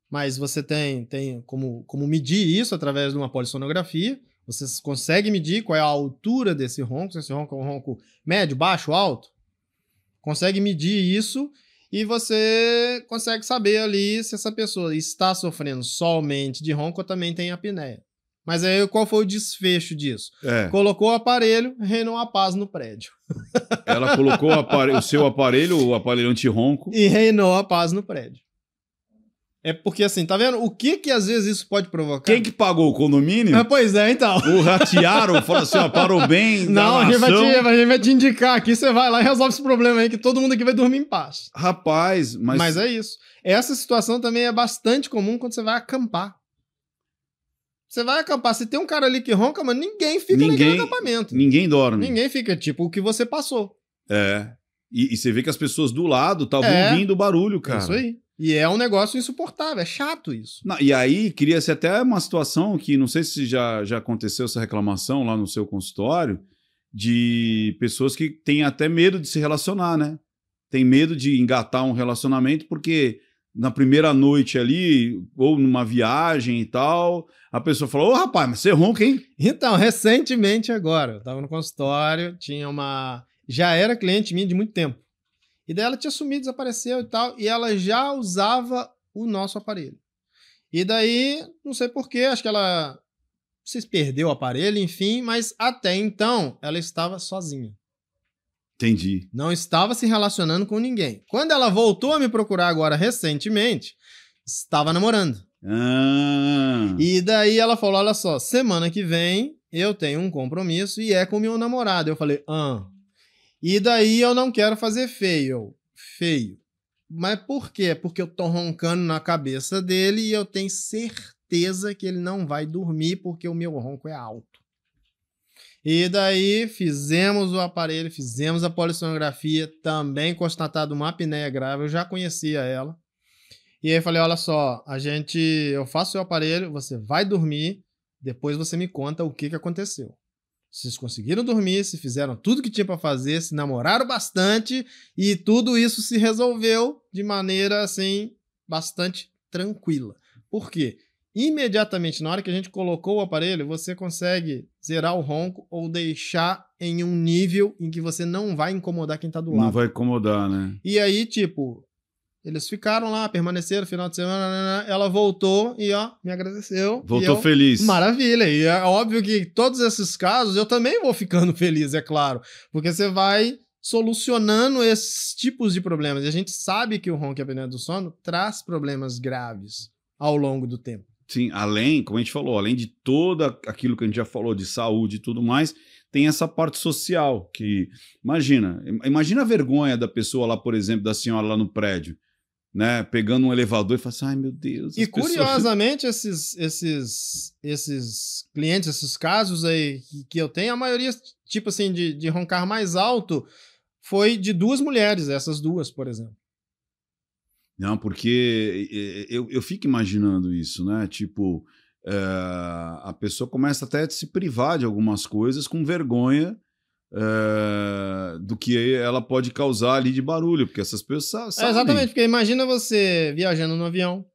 mas você tem como medir isso através de uma polissonografia. Você consegue medir qual é a altura desse ronco, se esse ronco é um ronco médio, baixo, alto. Consegue medir isso e você consegue saber ali se essa pessoa está sofrendo somente de ronco ou também tem apneia. Mas aí qual foi o desfecho disso? Colocou o aparelho, reinou a paz no prédio. Ela colocou o seu aparelho, o aparelho anti-ronco. E reinou a paz no prédio. É porque assim, tá vendo? O que às vezes isso pode provocar? Quem que pagou o condomínio? Pois é, então. O ratearam, falou assim, ó, parou bem. Não, a gente vai te indicar aqui, você vai lá e resolve esse problema aí, que todo mundo aqui vai dormir em paz. Rapaz, Mas é isso. Essa situação também é bastante comum quando você vai acampar. Você vai acampar, se tem um cara ali que ronca, mas ninguém fica naquele acampamento. Ninguém dorme. Ninguém fica, tipo, o que você passou. E você vê que as pessoas do lado estavam ouvindo o barulho, cara. É isso aí. E é um negócio insuportável, é chato isso. Não, e aí, cria-se até uma situação que, não sei se já aconteceu essa reclamação lá no seu consultório, de pessoas que têm até medo de se relacionar, né? Tem medo de engatar um relacionamento porque na primeira noite ali, ou numa viagem e tal, a pessoa falou, rapaz, mas você ronca, hein? Então, recentemente agora, eu tava no consultório, tinha já era cliente minha de muito tempo. E daí ela tinha sumido, desapareceu e tal, e ela já usava o nosso aparelho. E daí, não sei porquê, acho que ela, não sei se perdeu o aparelho, enfim, mas até então ela estava sozinha. Entendi. Não estava se relacionando com ninguém. Quando ela voltou a me procurar agora recentemente, estava namorando. E daí ela falou, olha só, semana que vem eu tenho um compromisso e é com meu namorado. Eu falei, E daí eu não quero fazer feio. Mas por quê? Porque eu tô roncando na cabeça dele e eu tenho certeza que ele não vai dormir porque o meu ronco é alto. E daí fizemos o aparelho, fizemos a polissonografia, também constatado uma apneia grave, eu já conhecia ela. E aí falei, olha só, eu faço o aparelho, você vai dormir, depois você me conta o que aconteceu. Vocês conseguiram dormir, se fizeram tudo que tinha para fazer, se namoraram bastante e tudo isso se resolveu de maneira, assim, bastante tranquila. Por quê? Imediatamente, na hora que a gente colocou o aparelho, você consegue zerar o ronco ou deixar em um nível em que você não vai incomodar quem tá do lado. Não vai incomodar, né? E aí, tipo, eles ficaram lá, permaneceram final de semana, ela voltou e, me agradeceu. Voltou feliz. Maravilha. E é óbvio que todos esses casos eu também vou ficando feliz, é claro. Porque você vai solucionando esses tipos de problemas. E a gente sabe que o ronco e a apneia do sono traz problemas graves ao longo do tempo. Sim, como a gente falou, além de todo aquilo que a gente já falou de saúde e tudo mais, tem essa parte social que, imagina a vergonha da pessoa lá, por exemplo, da senhora lá no prédio, né, pegando um elevador e falando assim, ai meu Deus. E curiosamente, esses clientes, esses casos aí que eu tenho, a maioria, tipo assim, de roncar mais alto, foi de 2 mulheres, essas 2, por exemplo. Não, porque eu fico imaginando isso, né? Tipo, a pessoa começa até a se privar de algumas coisas com vergonha do que ela pode causar ali de barulho, porque essas pessoas sabem. Exatamente, porque imagina você viajando no avião,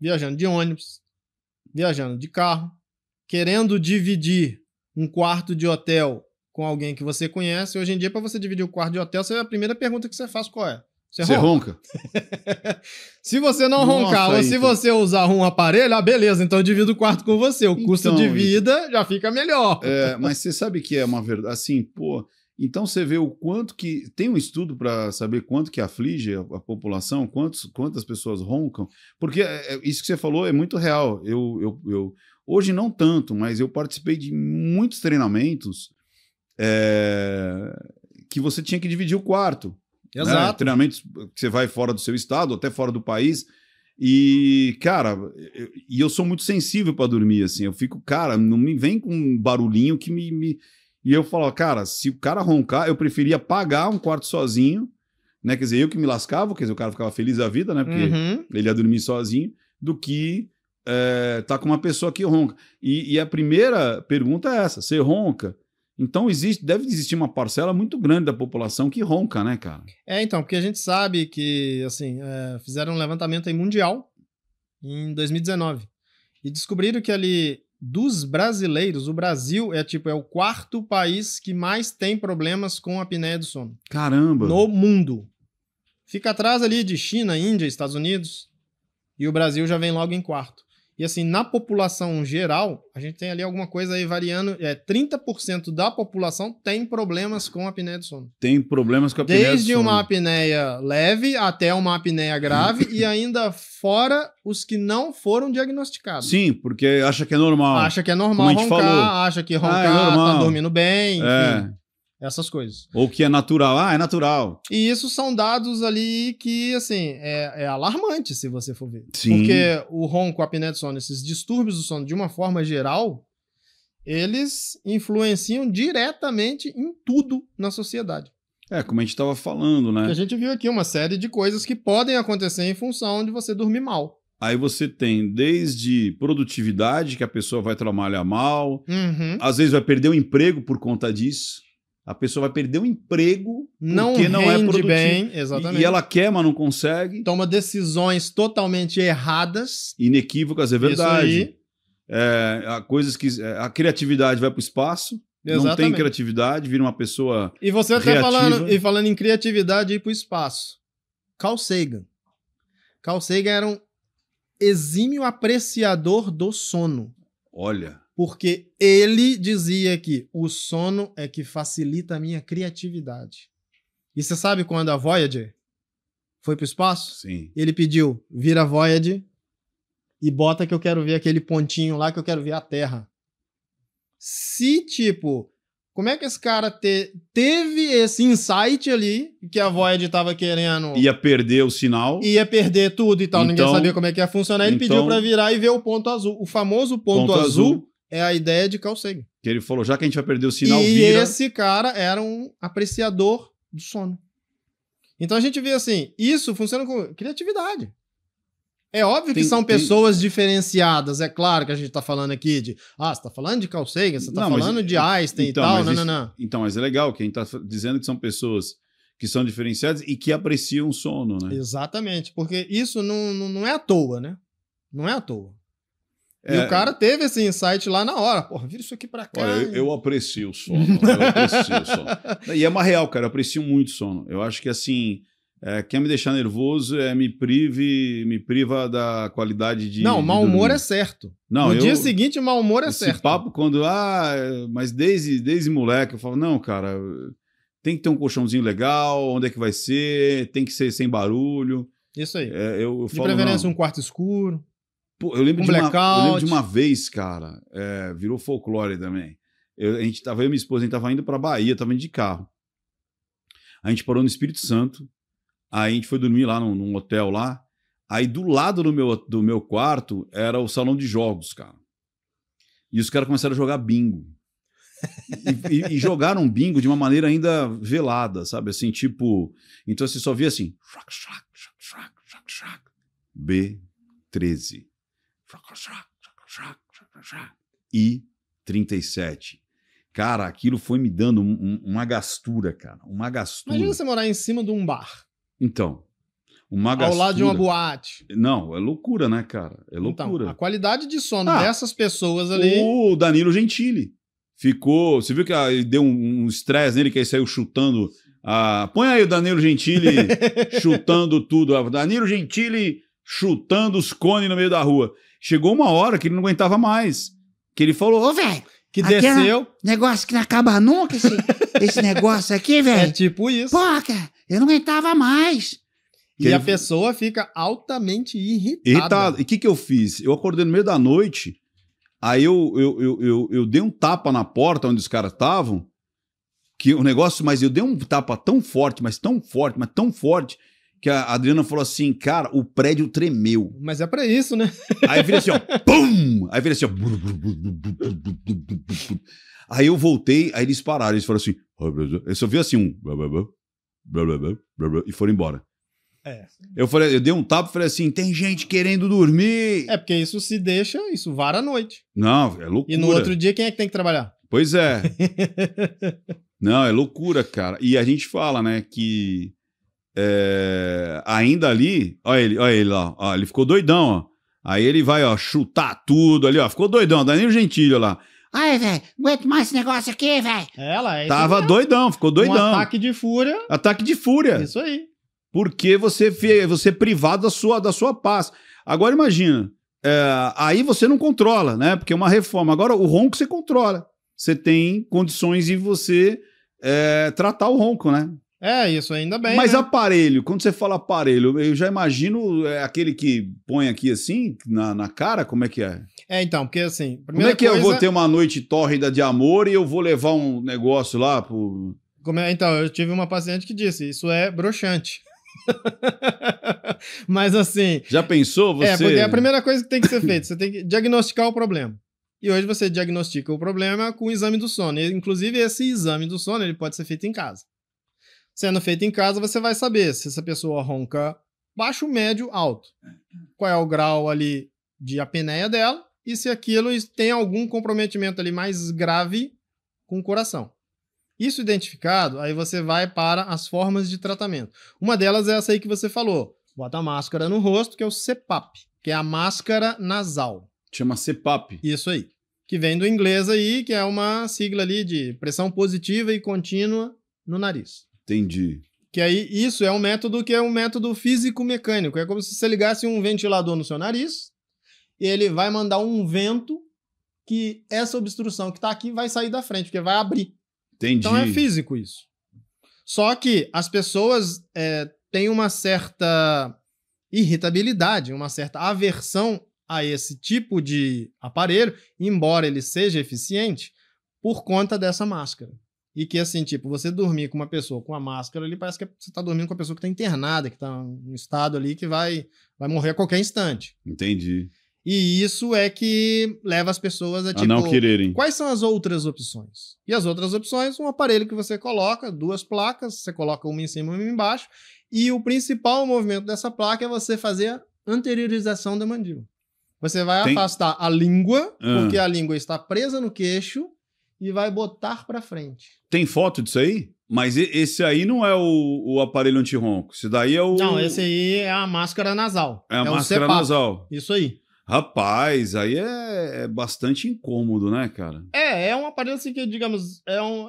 viajando de ônibus, viajando de carro, querendo dividir um quarto de hotel com alguém que você conhece. Hoje em dia, para você dividir o quarto de hotel, a primeira pergunta que você faz qual é? Você ronca? Se você não roncar ou se você usar um aparelho, beleza, então eu divido o quarto com você. O custo de vida já fica melhor. Mas você sabe que é uma verdade. Assim, então você vê o quanto que... Tem um estudo para saber quanto que aflige a população, quantas pessoas roncam? Porque isso que você falou é muito real. Eu hoje não tanto, mas eu participei de muitos treinamentos que você tinha que dividir o quarto. Exato. Né? Treinamentos que você vai fora do seu estado, até fora do país. E, cara, eu sou muito sensível para dormir, assim. Eu fico, cara, não me vem com um barulhinho que me... E eu falo, cara, se o cara roncar, eu preferia pagar um quarto sozinho, né? Quer dizer, eu que me lascava, quer dizer, o cara ficava feliz da vida, né? Porque ele ia dormir sozinho, do que tá com uma pessoa que ronca. E a primeira pergunta é essa: você ronca? Então deve existir uma parcela muito grande da população que ronca, né, cara? Então, porque a gente sabe que, assim, fizeram um levantamento aí mundial em 2019 e descobriram que ali, dos brasileiros, o Brasil é o quarto país que mais tem problemas com a apneia do sono. Caramba! No mundo. Fica atrás ali de China, Índia, Estados Unidos, e o Brasil já vem logo em quarto. E assim, na população geral, a gente tem ali alguma coisa aí variando, 30% da população tem problemas com a apneia do sono. Tem problemas com a apneia do sono. Desde uma apneia leve até uma apneia grave e ainda fora os que não foram diagnosticados. Sim, porque acha que é normal. Acha que é normal roncar, acha que roncar tá dormindo bem, enfim. Essas coisas. Ou que é natural. É natural. E isso são dados ali que, assim, é alarmante se você for ver. Sim. Porque o ronco, a apneia do sono, esses distúrbios do sono, de uma forma geral, eles influenciam diretamente em tudo na sociedade. Como a gente estava falando, né? Porque a gente viu aqui uma série de coisas que podem acontecer em função de você dormir mal. Aí você tem desde produtividade, que a pessoa vai trabalhar mal, às vezes vai perder o emprego por conta disso. A pessoa vai perder o emprego porque não é produtivo. Bem, exatamente. E ela quer, mas não consegue. Toma decisões totalmente erradas. Inequívocas, é verdade. Isso aí. A criatividade vai para o espaço. Exatamente. Não tem criatividade, vira uma pessoa E você até falando em criatividade e ir para o espaço. Carl Sagan. Carl Sagan era um exímio apreciador do sono. Olha... Porque ele dizia que o sono é que facilita a minha criatividade. E você sabe quando a Voyager foi para o espaço? Sim. Ele pediu, vira a Voyager e bota que eu quero ver aquele pontinho lá, que eu quero ver a Terra. Como é que esse cara teve esse insight ali, que a Voyager estava querendo... Ia perder o sinal. Ia perder tudo e tal, ninguém sabia como é que ia funcionar. Ele pediu para virar e ver o ponto azul. O famoso ponto azul é a ideia de Carl Sagan. Que ele falou, já que a gente vai perder o sinal, vira... E esse cara era um apreciador do sono. Então a gente vê assim, isso funciona com criatividade. É óbvio que são pessoas diferenciadas. É claro que a gente tá falando aqui de... você tá falando de Carl Sagan, você tá falando de Einstein e tal. Não. Então, mas é legal que a gente tá dizendo que são pessoas que são diferenciadas e que apreciam o sono, né? Exatamente, porque isso não é à toa, né? Não é à toa. E o cara teve esse insight lá na hora. Porra, vira isso aqui pra cá. Olha, eu aprecio o sono. Eu aprecio o sono. E é uma real, cara. Eu aprecio muito o sono. Eu acho que, assim, quer me deixar nervoso me priva da qualidade de... Não, mau humor é certo. No dia seguinte, mau humor é certo. Esse papo quando... mas desde moleque, eu falo, não, cara, tem que ter um colchãozinho legal, onde é que vai ser, tem que ser sem barulho. Isso aí. De preferência, um quarto escuro. Pô, eu lembro de uma vez, cara, virou folclore também. Eu e minha esposa, a gente tava indo pra Bahia, tava indo de carro. A gente parou no Espírito Santo, aí a gente foi dormir lá num hotel lá, aí do lado do meu quarto era o salão de jogos, cara. E os caras começaram a jogar bingo. e jogaram bingo de uma maneira ainda velada, sabe? Assim, tipo... Então você só via assim... B13... e 37. Cara, aquilo foi me dando uma gastura, cara. Uma gastura. Imagina você morar em cima de um bar. Então, uma gastura. Ao lado de uma boate. Não, é loucura, né, cara? É loucura. Então, a qualidade de sono dessas pessoas ali... O Danilo Gentili ficou... Você viu que ele deu um estresse nele, que ele saiu chutando... Põe aí o Danilo Gentili chutando tudo. Danilo Gentili chutando os cones no meio da rua. Chegou uma hora que ele não aguentava mais. Que ele falou, ô, velho, que desceu. Negócio que não acaba nunca, esse negócio aqui, velho. É tipo isso. Pô, cara, eu não aguentava mais. E a pessoa fica altamente irritada. E o que eu fiz? Eu acordei no meio da noite, aí eu dei um tapa na porta onde os caras estavam que o negócio, mas eu dei um tapa tão forte, mas tão forte, mas tão forte, que a Adriana falou assim, cara, o prédio tremeu. Mas é pra isso, né? Aí eu virei assim, ó, pum! Aí eu virei assim, ó. Aí eu voltei, aí eles pararam, eles falaram assim, eu só vi assim um, e foram embora. É. Eu dei um tapa e falei assim, tem gente querendo dormir. É porque isso se deixa, isso vara à noite. Não, é loucura. E no outro dia, quem é que tem que trabalhar? Pois é. Não, é loucura, cara. E a gente fala, né, que ainda ali, olha ele lá, ó, ele ficou doidão, ó. Aí ele vai, ó, chutar tudo ali, ó, ficou doidão, Danilo Gentili lá. Ai, velho, não aguento mais esse negócio aqui, velho. Ela é Tava doidão, ficou doidão. Um ataque de fúria. Ataque de fúria. Isso aí. Porque você é privado da sua paz. Agora imagina, aí você não controla, né? Porque é uma reforma. Agora o ronco você controla. Você tem condições de você tratar o ronco, né? É, isso ainda bem. Mas né? aparelho, quando você fala aparelho, eu já imagino aquele que põe aqui assim, na cara, como é que é? Então, porque assim. Como é que eu vou ter uma noite tórrida de amor e eu vou levar um negócio lá pro... Então, eu tive uma paciente que disse, isso é broxante. Mas assim... Já pensou você? porque é a primeira coisa que tem que ser feita, você tem que diagnosticar o problema. E hoje você diagnostica o problema com o exame do sono. E, inclusive, esse exame do sono ele pode ser feito em casa. Sendo feito em casa, você vai saber se essa pessoa ronca baixo, médio, alto. Qual é o grau ali de apneia dela e se aquilo tem algum comprometimento ali mais grave com o coração. Isso identificado, aí você vai para as formas de tratamento. Uma delas é essa aí que você falou. Bota a máscara no rosto, que é o CPAP, que é a máscara nasal. Chama CPAP. Isso aí. Que vem do inglês aí, que é uma sigla ali de pressão positiva e contínua no nariz. Entendi. Que aí isso é um método que é um método físico-mecânico. É como se você ligasse um ventilador no seu nariz e ele vai mandar um vento que essa obstrução que está aqui vai sair da frente, porque vai abrir. Entendi. Então é físico isso. Só que as pessoas têm uma certa irritabilidade, uma certa aversão a esse tipo de aparelho, embora ele seja eficiente, por conta dessa máscara. E que, assim, tipo, você dormir com uma pessoa com a máscara ali, parece que você tá dormindo com uma pessoa que tá internada, que tá num estado ali que vai morrer a qualquer instante. Entendi. E isso é que leva as pessoas a, tipo... não quererem. Quais são as outras opções? E as outras opções, um aparelho que você coloca, 2 placas, você coloca uma em cima e uma embaixo, e o principal movimento dessa placa é você fazer a anteriorização da mandíbula. Você vai afastar a língua, porque a língua está presa no queixo, e vai botar pra frente. Tem foto disso aí? Mas esse aí não é o aparelho anti-ronco. Esse daí é o... Não, esse aí é a máscara nasal. É a máscara o CPAP. nasal. Isso aí. Rapaz, aí é bastante incômodo, né, cara? É um aparelho assim que, digamos,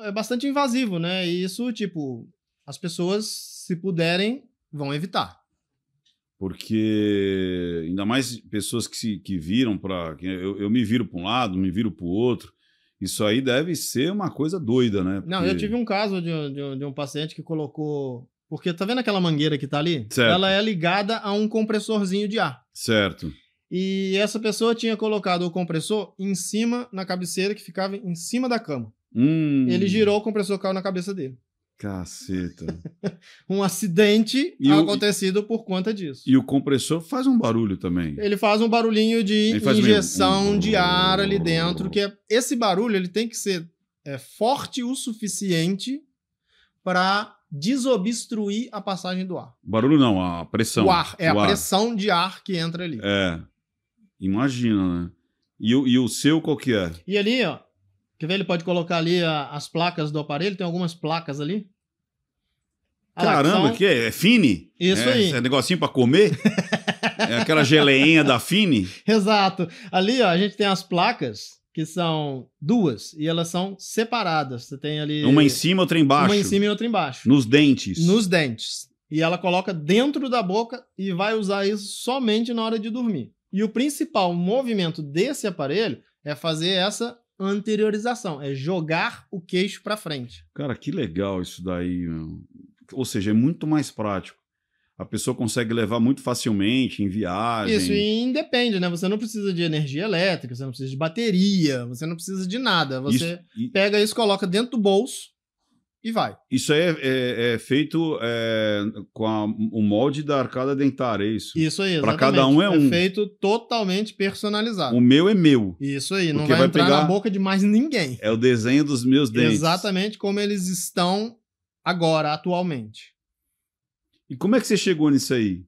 é bastante invasivo, né? E isso, tipo, as pessoas, se puderem, vão evitar. Porque ainda mais pessoas que viram para... Eu me viro para um lado, me viro para o outro. Isso aí deve ser uma coisa doida, né? Porque... Não, eu tive um caso de um paciente que colocou... Porque tá vendo aquela mangueira que tá ali? Certo. Ela é ligada a um compressorzinho de ar. Certo. E essa pessoa tinha colocado o compressor em cima, na cabeceira, que ficava em cima da cama. Ele girou, o compressor caiu na cabeça dele. Caceta. Um acidente acontecido por conta disso. E o compressor faz um barulho também. Ele faz um barulhinho de injeção de ar ali dentro, que esse barulho ele tem que ser forte o suficiente para desobstruir a passagem do ar. Barulho não, a pressão. O ar, a pressão de ar que entra ali. Imagina, né? E o seu qual que é? E ali, ó, quer ver? Ele pode colocar ali as placas do aparelho, tem algumas placas ali. Caramba, que é? É Fini? Isso aí. É negocinho pra comer? É aquela geleinha da Fini? Exato. Ali, ó, a gente tem as placas, que são 2, e elas são separadas. Você tem ali... Uma em cima, outra embaixo. Uma em cima e outra embaixo. Nos dentes. Nos dentes. E ela coloca dentro da boca e vai usar isso somente na hora de dormir. E o principal movimento desse aparelho é fazer essa anteriorização, é jogar o queixo para frente. Cara, que legal isso daí, meu. Ou seja, é muito mais prático. A pessoa consegue levar muito facilmente em viagem. Isso, e independe, né? Você não precisa de energia elétrica, você não precisa de bateria, você não precisa de nada. Você pega isso, coloca dentro do bolso e vai. Isso aí é feito com o molde da arcada dentária, é isso? Isso aí, Pra exatamente. cada um é um. feito totalmente personalizado. O meu é meu. Isso aí, não Porque vai vai entrar pegar- na boca de mais ninguém. É o desenho dos meus dentes. Exatamente como eles estão agora, atualmente. E como é que você chegou nisso aí?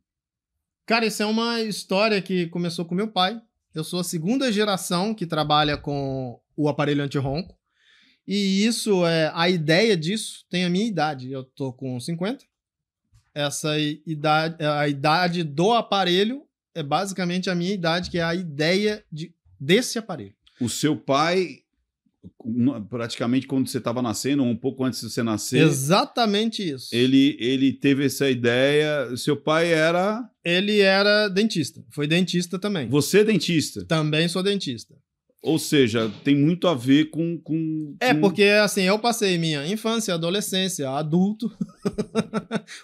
Cara, isso é uma história que começou com meu pai. Eu sou a segunda geração que trabalha com o aparelho anti-ronco. E isso a ideia disso tem a minha idade. Eu tô com 50. Essa idade, a idade do aparelho é basicamente a minha idade, que é a ideia desse aparelho. O seu pai, praticamente quando você estava nascendo, ou um pouco antes de você nascer, Exatamente isso. ele teve essa ideia. Seu pai era... Ele era dentista. Foi dentista também. Você é dentista. Também sou dentista. Ou seja, tem muito a ver com... Porque assim, eu passei minha infância, adolescência, adulto,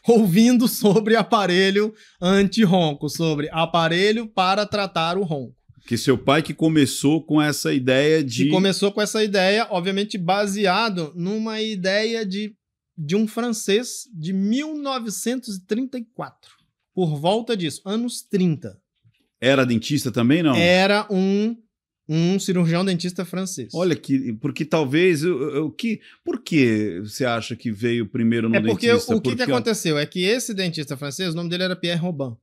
ouvindo sobre aparelho anti-ronco, sobre aparelho para tratar o ronco. Que seu pai que começou com essa ideia de... Que começou com essa ideia, obviamente baseado numa ideia de um francês de 1934. Por volta disso, anos 30. Era dentista também, não? Era um cirurgião dentista francês. Olha, porque talvez... Por que você acha que veio primeiro no porque dentista? o que aconteceu é que esse dentista francês, o nome dele era Pierre Robin.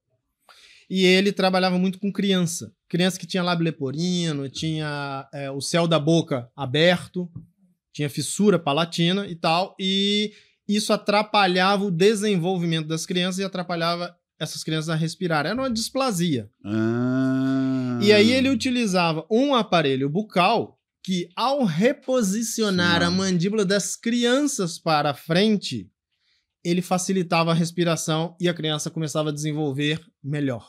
E ele trabalhava muito com criança. Criança que tinha lábio leporino, tinha o céu da boca aberto, tinha fissura palatina e tal. E isso atrapalhava o desenvolvimento das crianças e atrapalhava essas crianças a respirar. Era uma displasia. E aí ele utilizava um aparelho bucal que, ao reposicionar a mandíbula das crianças para frente, ele facilitava a respiração e a criança começava a desenvolver melhor.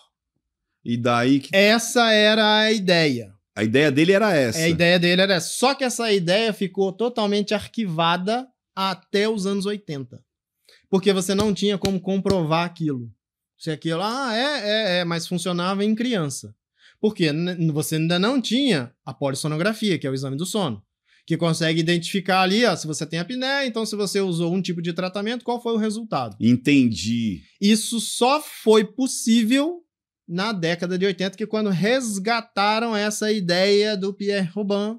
E daí que... Essa era a ideia. A ideia dele era essa. A ideia dele era essa. Só que essa ideia ficou totalmente arquivada até os anos 80. Porque você não tinha como comprovar aquilo. Se aquilo, mas funcionava em criança. Porque você ainda não tinha a polissonografia, que é o exame do sono, que consegue identificar ali, se você tem apneia, então se você usou um tipo de tratamento, qual foi o resultado? Entendi. Isso só foi possível na década de 80, que quando resgataram essa ideia do Pierre Robin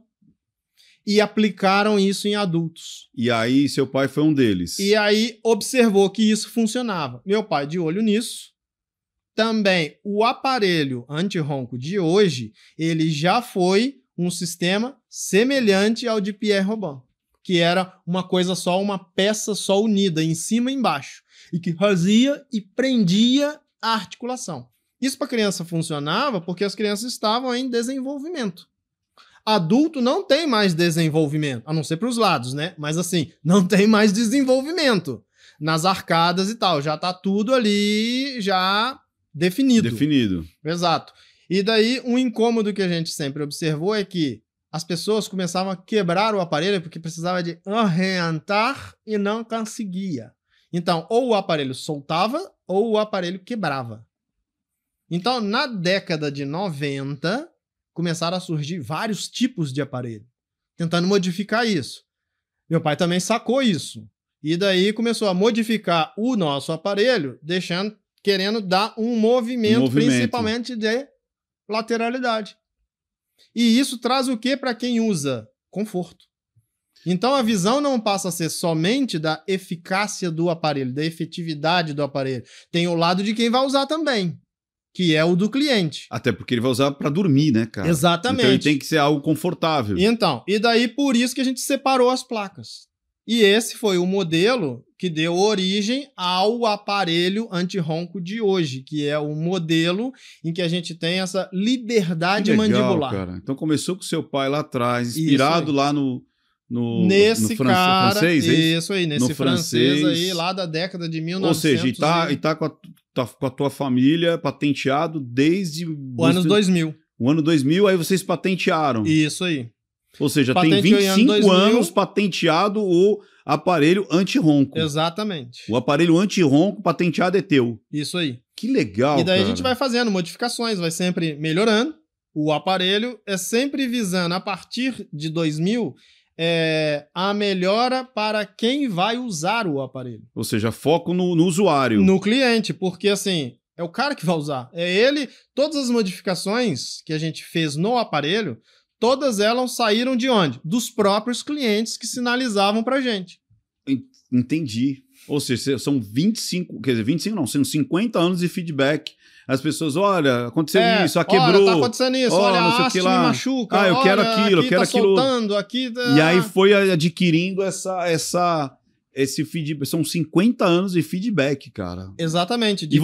e aplicaram isso em adultos. E aí seu pai foi um deles. E aí observou que isso funcionava. Meu pai, de olho nisso, também o aparelho anti-ronco de hoje, ele já foi um sistema semelhante ao de Pierre Robin, que era uma coisa só, uma peça só unida, em cima e embaixo, e que fazia e prendia a articulação. Isso para criança funcionava porque as crianças estavam em desenvolvimento. Adulto não tem mais desenvolvimento, a não ser para os lados, né? Mas assim, não tem mais desenvolvimento nas arcadas e tal. Já tá tudo ali já definido. Definido. Exato. E daí, um incômodo que a gente sempre observou é que as pessoas começavam a quebrar o aparelho porque precisava de orientar e não conseguia. Então, ou o aparelho soltava ou o aparelho quebrava. Então, na década de 90, começaram a surgir vários tipos de aparelho, tentando modificar isso. Meu pai também sacou isso. E daí começou a modificar o nosso aparelho, querendo dar um movimento, principalmente de lateralidade. E isso traz o que para quem usa? Conforto. Então a visão não passa a ser somente da eficácia do aparelho, da efetividade do aparelho. Tem o lado de quem vai usar também, que é o do cliente. Até porque ele vai usar para dormir, né, cara? Exatamente. Então ele tem que ser algo confortável. E daí por isso que a gente separou as placas. E esse foi o modelo que deu origem ao aparelho anti-ronco de hoje, que é o modelo em que a gente tem essa liberdade Que legal, mandibular. Cara. Então começou com seu pai lá atrás, inspirado lá nesse cara, francês, isso aí, nesse no francês aí, lá da década de 1900. Ou seja, e tá com a tua família patenteado desde... O ano 2000. O ano 2000, aí vocês patentearam. Isso aí. Ou seja, tem 25 anos patenteado o aparelho anti-ronco. Exatamente. O aparelho anti-ronco patenteado é teu. Isso aí. Que legal, E daí cara. a gente vai fazendo modificações, vai sempre melhorando. O aparelho é sempre visando, a partir de 2000, a melhora para quem vai usar o aparelho. Ou seja, foco no usuário. No cliente, porque assim, é o cara que vai usar. É ele, todas as modificações que a gente fez no aparelho, todas elas saíram de onde? Dos próprios clientes que sinalizavam pra gente. Entendi. Ou seja, são 25, quer dizer, 25 não, são 50 anos de feedback. As pessoas, olha, aconteceu isso, quebrou. Olha, tá acontecendo isso, olha, não sei a o que haste me lá. machuca. Eu quero aquilo, eu quero aqui tá aquilo. soltando, aqui tá... E aí foi adquirindo esse feedback. São 50 anos de feedback, cara. Exatamente. E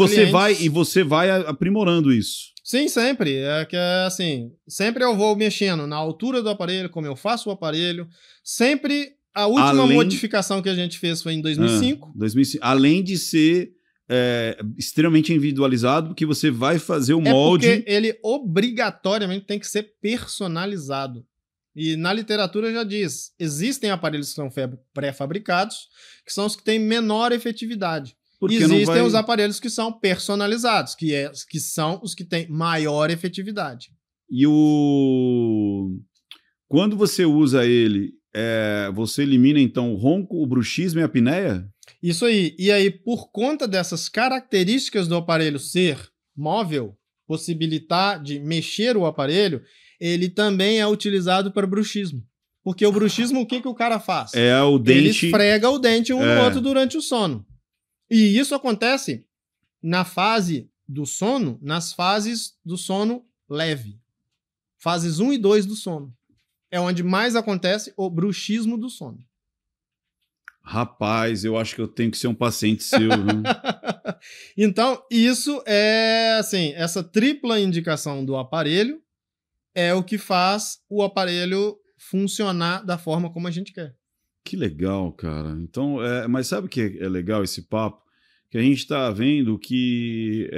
você vai aprimorando isso. Sim, sempre. É que assim, sempre eu vou mexendo na altura do aparelho, como eu faço o aparelho. Sempre a última modificação que a gente fez foi em 2005. 2005. Além de ser extremamente individualizado, porque você vai fazer o molde. Porque ele obrigatoriamente tem que ser personalizado. E na literatura já diz, existem aparelhos que são pré-fabricados, que são os que têm menor efetividade. Existem os aparelhos que são personalizados, que são os que têm maior efetividade. E quando você usa ele, você elimina então o ronco, o bruxismo e a apneia? Isso aí. E aí, por conta dessas características do aparelho ser móvel, possibilitar de mexer o aparelho, ele também é utilizado para bruxismo. Porque o bruxismo, o que o cara faz? O dente... Ele esfrega o dente um no outro durante o sono. E isso acontece na fase do sono, nas fases do sono leve. Fases 1 e 2 do sono. É onde mais acontece o bruxismo do sono. Rapaz, eu acho que eu tenho que ser um paciente seu. Né? Então, isso é, assim, essa tripla indicação do aparelho é o que faz o aparelho funcionar da forma como a gente quer. Que legal, cara. Então, mas sabe o que é legal esse papo? Que a gente está vendo que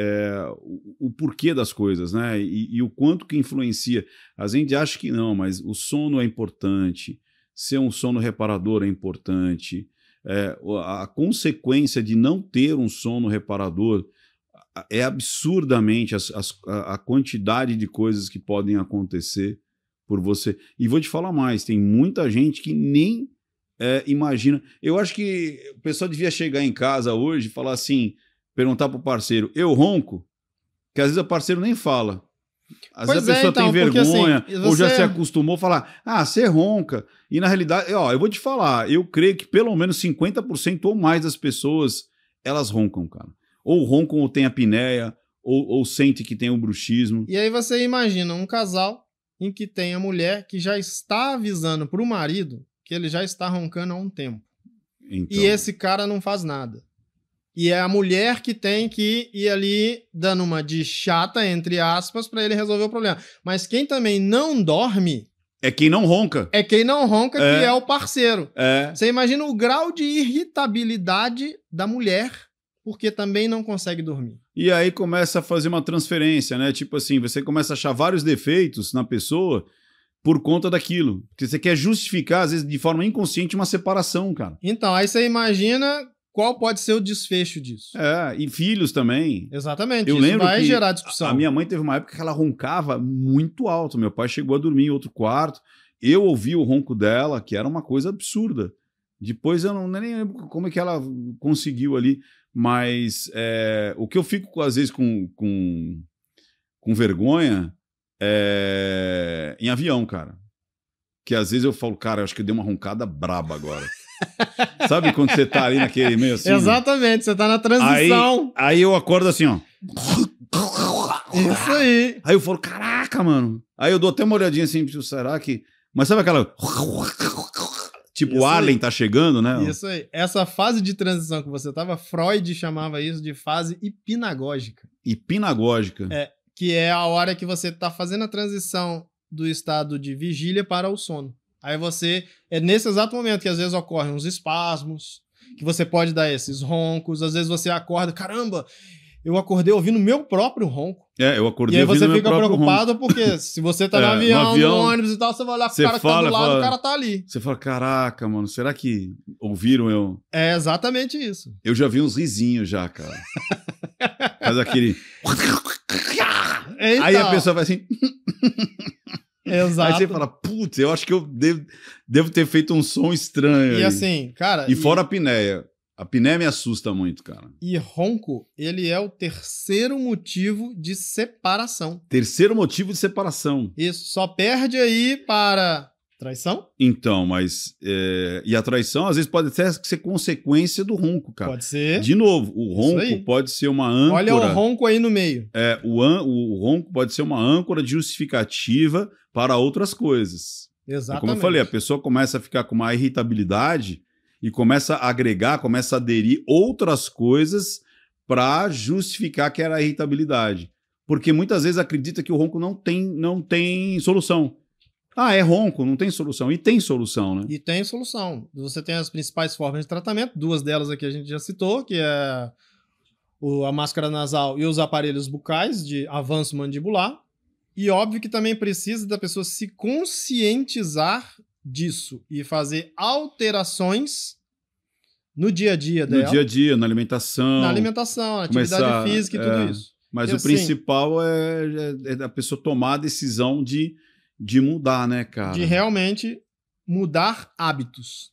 o porquê das coisas, né? E o quanto que influencia. A gente acha que não, mas o sono é importante. Ser um sono reparador é importante. A consequência de não ter um sono reparador é absurdamente a quantidade de coisas que podem acontecer por você. E vou te falar mais, tem muita gente que nem imagina. Eu acho que o pessoal devia chegar em casa hoje e falar assim, perguntar pro parceiro, eu ronco? Que às vezes o parceiro nem fala. Às vezes a pessoa tem vergonha, porque, assim, ou já se acostumou a falar, você ronca. E na realidade, eu vou te falar, eu creio que pelo menos 50% ou mais das pessoas, elas roncam, cara. Ou roncam ou tem apneia, ou sente que tem um bruxismo. E aí você imagina um casal em que tem a mulher que já está avisando pro marido que ele já está roncando há um tempo. Então... E esse cara não faz nada. E é a mulher que tem que ir ali dando uma de chata, entre aspas, para ele resolver o problema. Mas quem também não dorme... É quem não ronca. É quem não ronca, que é o parceiro. Você imagina o grau de irritabilidade da mulher, porque também não consegue dormir. E aí começa a fazer uma transferência, né? Tipo assim, você começa a achar vários defeitos na pessoa por conta daquilo. Porque você quer justificar, às vezes, de forma inconsciente, uma separação, cara. Então, aí você imagina... Qual pode ser o desfecho disso? E filhos também. Exatamente, eu isso lembro vai que gerar discussão. A minha mãe teve uma época que ela roncava muito alto. Meu pai chegou a dormir em outro quarto. Eu ouvi o ronco dela, que era uma coisa absurda. Depois eu nem lembro como é que ela conseguiu ali. Mas o que eu fico, às vezes, com vergonha é em avião, cara. Que às vezes eu falo, cara, eu acho que eu dei uma roncada braba agora. Sabe quando você tá ali naquele meio assim? Exatamente, você tá na transição. Aí eu acordo assim, ó. Isso aí. Aí eu falo, caraca, mano. Aí eu dou até uma olhadinha assim, será que... Mas sabe aquela... Tipo, isso o Alien tá chegando, né? Isso aí. Essa fase de transição que você tava, Freud chamava isso de fase hipnagógica. Hipnagógica. Que é a hora que você tá fazendo a transição do estado de vigília para o sono. Aí você, nesse exato momento que às vezes ocorrem uns espasmos, que você pode dar esses roncos, às vezes você acorda, caramba, eu acordei ouvindo meu próprio ronco. Eu acordei ouvindo meu próprio ronco. E aí você fica preocupado porque se você tá no avião, no ônibus e tal, você vai olhar pro cara que tá do lado, o cara tá ali. Você fala, caraca, mano, será que ouviram eu? É exatamente isso. Eu já vi uns risinhos já, cara. Faz aquele... Então, aí a pessoa vai assim... Exato. Aí você fala, putz, eu acho que eu devo ter feito um som estranho. E aí. assim, cara... E fora a apneia. A apneia me assusta muito, cara. E ronco, ele é o terceiro motivo de separação. Terceiro motivo de separação. Isso, só perde aí para traição? Então, mas... E a traição, às vezes, pode até ser consequência do ronco, cara. Pode ser. De novo, o ronco aí. pode ser uma âncora... Olha o ronco aí no meio. O ronco pode ser uma âncora de justificativa para outras coisas. Exatamente. Como eu falei, a pessoa começa a ficar com uma irritabilidade e começa a agregar, começa a aderir outras coisas para justificar que era a irritabilidade. Porque muitas vezes acredita que o ronco não tem solução. Ah, é ronco, não tem solução. E tem solução, né? E tem solução. Você tem as principais formas de tratamento, duas delas aqui a gente já citou, que é a máscara nasal e os aparelhos bucais de avanço mandibular. E óbvio que também precisa da pessoa se conscientizar disso e fazer alterações no dia a dia dela. No dia a dia, na alimentação. Na alimentação, na atividade física e tudo isso. Mas E o assim, principal é a pessoa tomar a decisão de mudar, né, cara? de realmente mudar hábitos.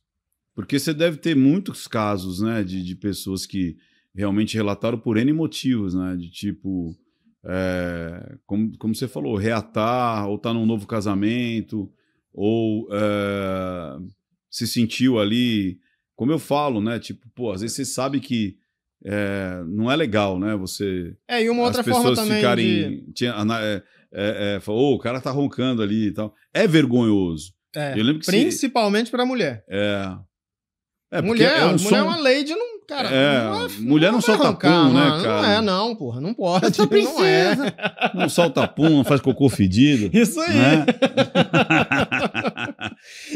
Porque você deve ter muitos casos, né, de pessoas que realmente relataram por N motivos, né, de tipo, como você falou, reatar, ou tá num novo casamento, ou se sentiu ali, como eu falo, né, tipo, pô, às vezes você sabe que não é legal, né, você... E uma outra as pessoas forma também ficarem... Falou, o cara tá roncando ali e tal. É vergonhoso. Eu lembro que principalmente pra mulher. Porque Mulher, um mulher som... é uma lei de não... Cara, mulher não solta arrancar, pum, né, mano? cara? Não é, não, porra. Não pode. Sou Não é. princesa. Não solta pum, não faz cocô fedido. Isso aí. Né?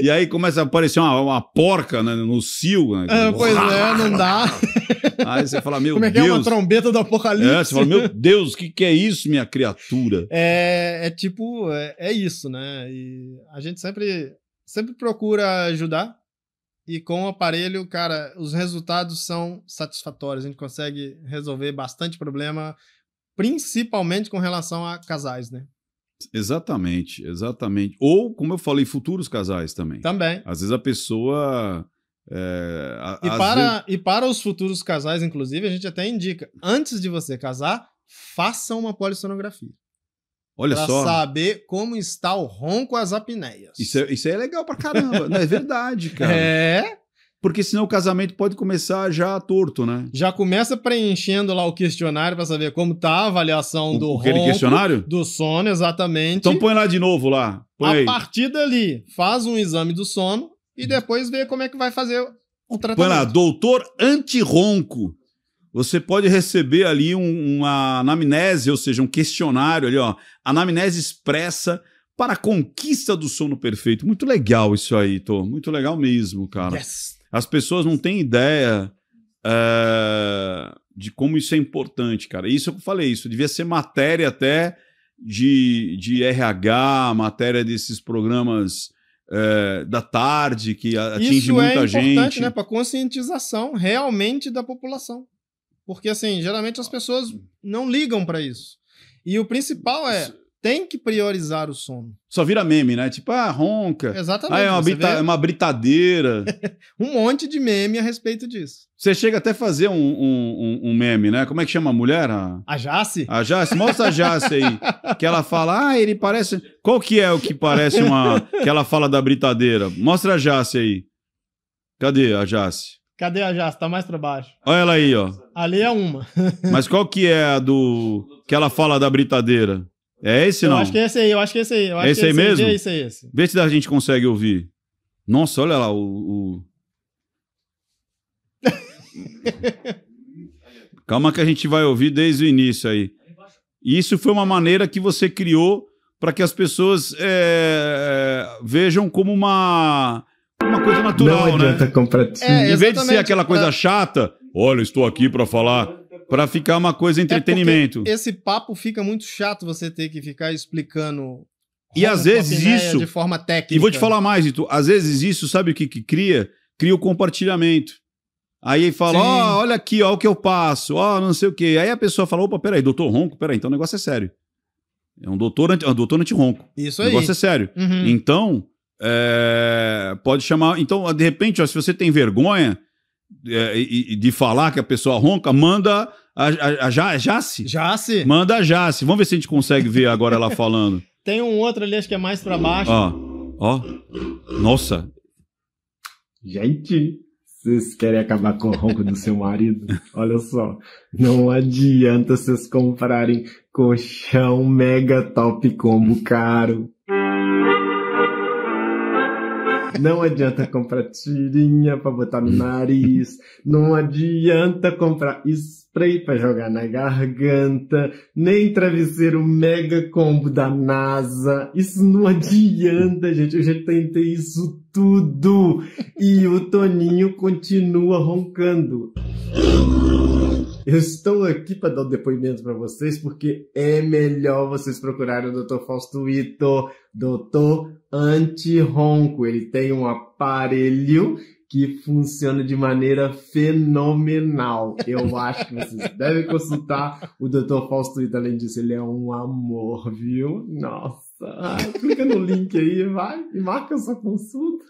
E aí começa a aparecer uma porca, né, no cio. Né? Pois é, não dá. Aí você fala, meu Como é que é uma Deus. trombeta do apocalipse? Você fala, meu Deus, o que é isso, minha criatura? É isso, né? E a gente sempre procura ajudar. E com o aparelho, cara, os resultados são satisfatórios. A gente consegue resolver bastante problema, principalmente com relação a casais, né? Exatamente, exatamente. Ou, como eu falei, futuros casais também. Também. Às vezes a pessoa... E para os futuros casais, inclusive, a gente até indica, antes de você casar, faça uma polissonografia. Olha pra só. saber como está o ronco, as apneias. Isso é legal pra caramba. Não é verdade, cara. Porque senão o casamento pode começar já torto, né? Já começa preenchendo lá o questionário pra saber como tá a avaliação do Aquele ronco, questionário? do sono, exatamente. Então põe lá de novo lá. Põe aí. A partir dali, faz um exame do sono e depois vê como é que vai fazer o tratamento. Põe lá, doutor anti-ronco. Você pode receber ali uma anamnese, ou seja, um questionário ali, ó. Anamnese expressa para a conquista do sono perfeito. Muito legal isso aí, Tô. Muito legal mesmo, cara. Yes. As pessoas não têm ideia de como isso é importante, cara. Isso que eu falei, isso devia ser matéria até de RH, matéria desses programas da tarde, que atinge muita gente. Isso é importante, né, para conscientização realmente da população. Porque, assim, geralmente as pessoas não ligam para isso. E o principal tem que priorizar o sono. Só vira meme, né? Tipo, ronca. Exatamente. É uma britadeira. Um monte de meme a respeito disso. Você chega até a fazer um meme, né? Como é que chama a mulher? A Jace? A Jace? Mostra a Jace aí. Que ela fala, ele parece... Qual que é o que parece que ela fala da britadeira? Mostra a Jace aí. Cadê a Jace? Cadê a Jace? Tá mais pra baixo. Olha ela aí, ó. Ali é uma. Mas qual que é a que ela fala da britadeira? É esse, não? Eu acho que é esse aí, É esse aí mesmo? Vê esse. Vê se a gente consegue ouvir. Nossa, olha lá Calma que a gente vai ouvir desde o início aí. E isso foi uma maneira que você criou para que as pessoas vejam como uma coisa natural, não adianta comprar. Em vez de ser aquela coisa chata, olha, estou aqui para falar, para ficar uma coisa entretenimento. Esse papo fica muito chato você ter que ficar explicando. E às vezes isso de forma técnica. E vou te falar mais, Ito, às vezes isso, sabe o que cria? Cria o compartilhamento. Aí fala, olha aqui, ó o que eu passo, não sei o quê. Aí a pessoa fala, opa, peraí, doutor Ronco, peraí, então o negócio é sério. É um doutor anti-ronco. Isso O aí. negócio é sério. Uhum. Então, pode chamar... Então, de repente, ó, se você tem vergonha de falar que a pessoa ronca, manda a Jace. Jace. Manda a Jace. Vamos ver se a gente consegue ver agora ela falando. Tem um outro ali, acho que é mais pra baixo. Ó. Nossa. Gente, vocês querem acabar com o ronco do seu marido? Olha só, não adianta vocês comprarem colchão mega top combo caro. Não adianta comprar tirinha pra botar no nariz. Não adianta comprar spray pra jogar na garganta. Nem travesseiro mega combo da NASA. Isso não adianta, gente. Eu já tentei isso tudo. E o Toninho continua roncando. Eu estou aqui para dar um depoimento para vocês porque é melhor vocês procurarem o Dr. Fausto Ito, doutor anti-ronco. Ele tem um aparelho que funciona de maneira fenomenal. Eu acho que vocês devem consultar o Dr. Fausto Ito. Além disso, ele é um amor, viu? Nossa, clica no link aí, vai, e marca sua consulta.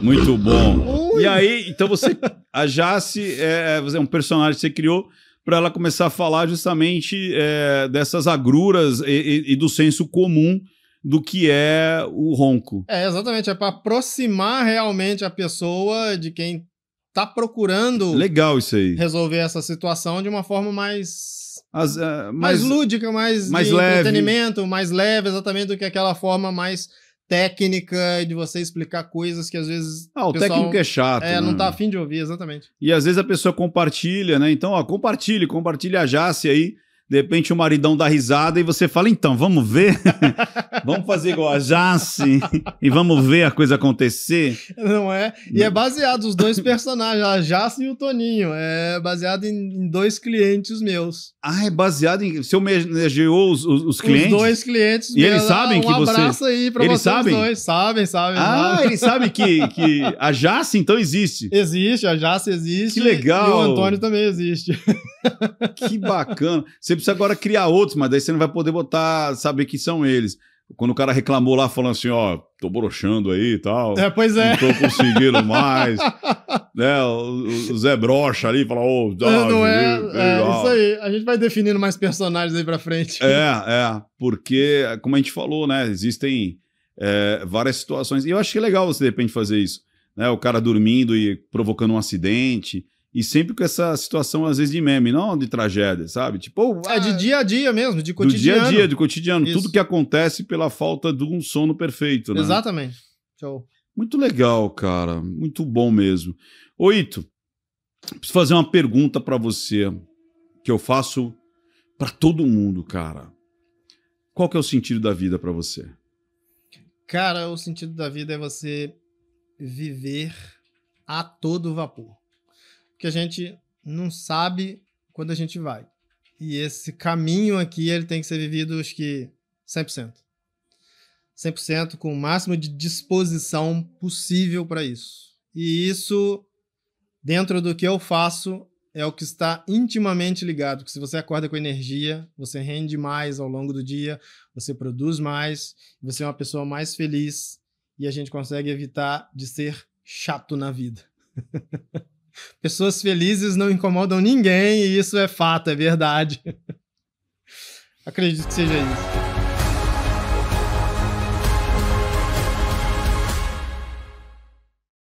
Muito bom. E aí, então a Jace é um personagem que você criou para ela começar a falar justamente dessas agruras e do senso comum do que é o ronco. Exatamente, é para aproximar realmente a pessoa de quem tá procurando Legal isso aí. resolver essa situação de uma forma mais mais lúdica, mais de leve. entretenimento, mais leve, exatamente, do que aquela forma mais técnica de você explicar coisas que às vezes o pessoal, técnico é chato. não né? tá afim de ouvir, exatamente. E às vezes a pessoa compartilha, né? Então, compartilha a Jace aí. De repente o maridão dá risada e você fala, então, vamos ver? Vamos fazer igual a Jace e vamos ver a coisa acontecer? Não é? E é baseado, os dois personagens, a Jace e o Toninho. É baseado em dois clientes meus. É baseado em... Você homenageou os clientes? Os dois clientes E eles sabem que Um abraço aí pra Eles vocês sabem? dois. Sabem. Eles sabem que a Jace, então, existe. Existe, a Jace existe. Que legal. E o Antônio também existe. Que bacana. Você precisa agora criar outros, mas daí você não vai poder saber que são eles. Quando o cara reclamou lá, falando assim, tô broxando aí e tal. Pois é. Não tô conseguindo mais. Né? O Zé Brocha ali fala, não é isso aí. A gente vai definindo mais personagens aí pra frente. Porque, como a gente falou, né? Existem várias situações. E eu acho que é legal você, de repente, fazer isso. Né? O cara dormindo e provocando um acidente. E sempre com essa situação, às vezes, de meme, não de tragédia, sabe? Tipo, de dia a dia mesmo, de cotidiano. Do dia a dia, de cotidiano. Isso. Tudo que acontece pela falta de um sono perfeito, né? Exatamente. Show. Muito legal, cara. Muito bom mesmo. Ô, Ito, preciso fazer uma pergunta pra você, que eu faço pra todo mundo, cara. Qual que é o sentido da vida pra você? Cara, o sentido da vida é você viver a todo vapor. Que a gente não sabe quando a gente vai. E esse caminho aqui, ele tem que ser vivido, acho que 100%. 100% com o máximo de disposição possível para isso. E isso, dentro do que eu faço, é o que está intimamente ligado. Que se você acorda com energia, você rende mais ao longo do dia, você produz mais, você é uma pessoa mais feliz e a gente consegue evitar de ser chato na vida. Pessoas felizes não incomodam ninguém e isso é fato, é verdade. Acredito que seja isso.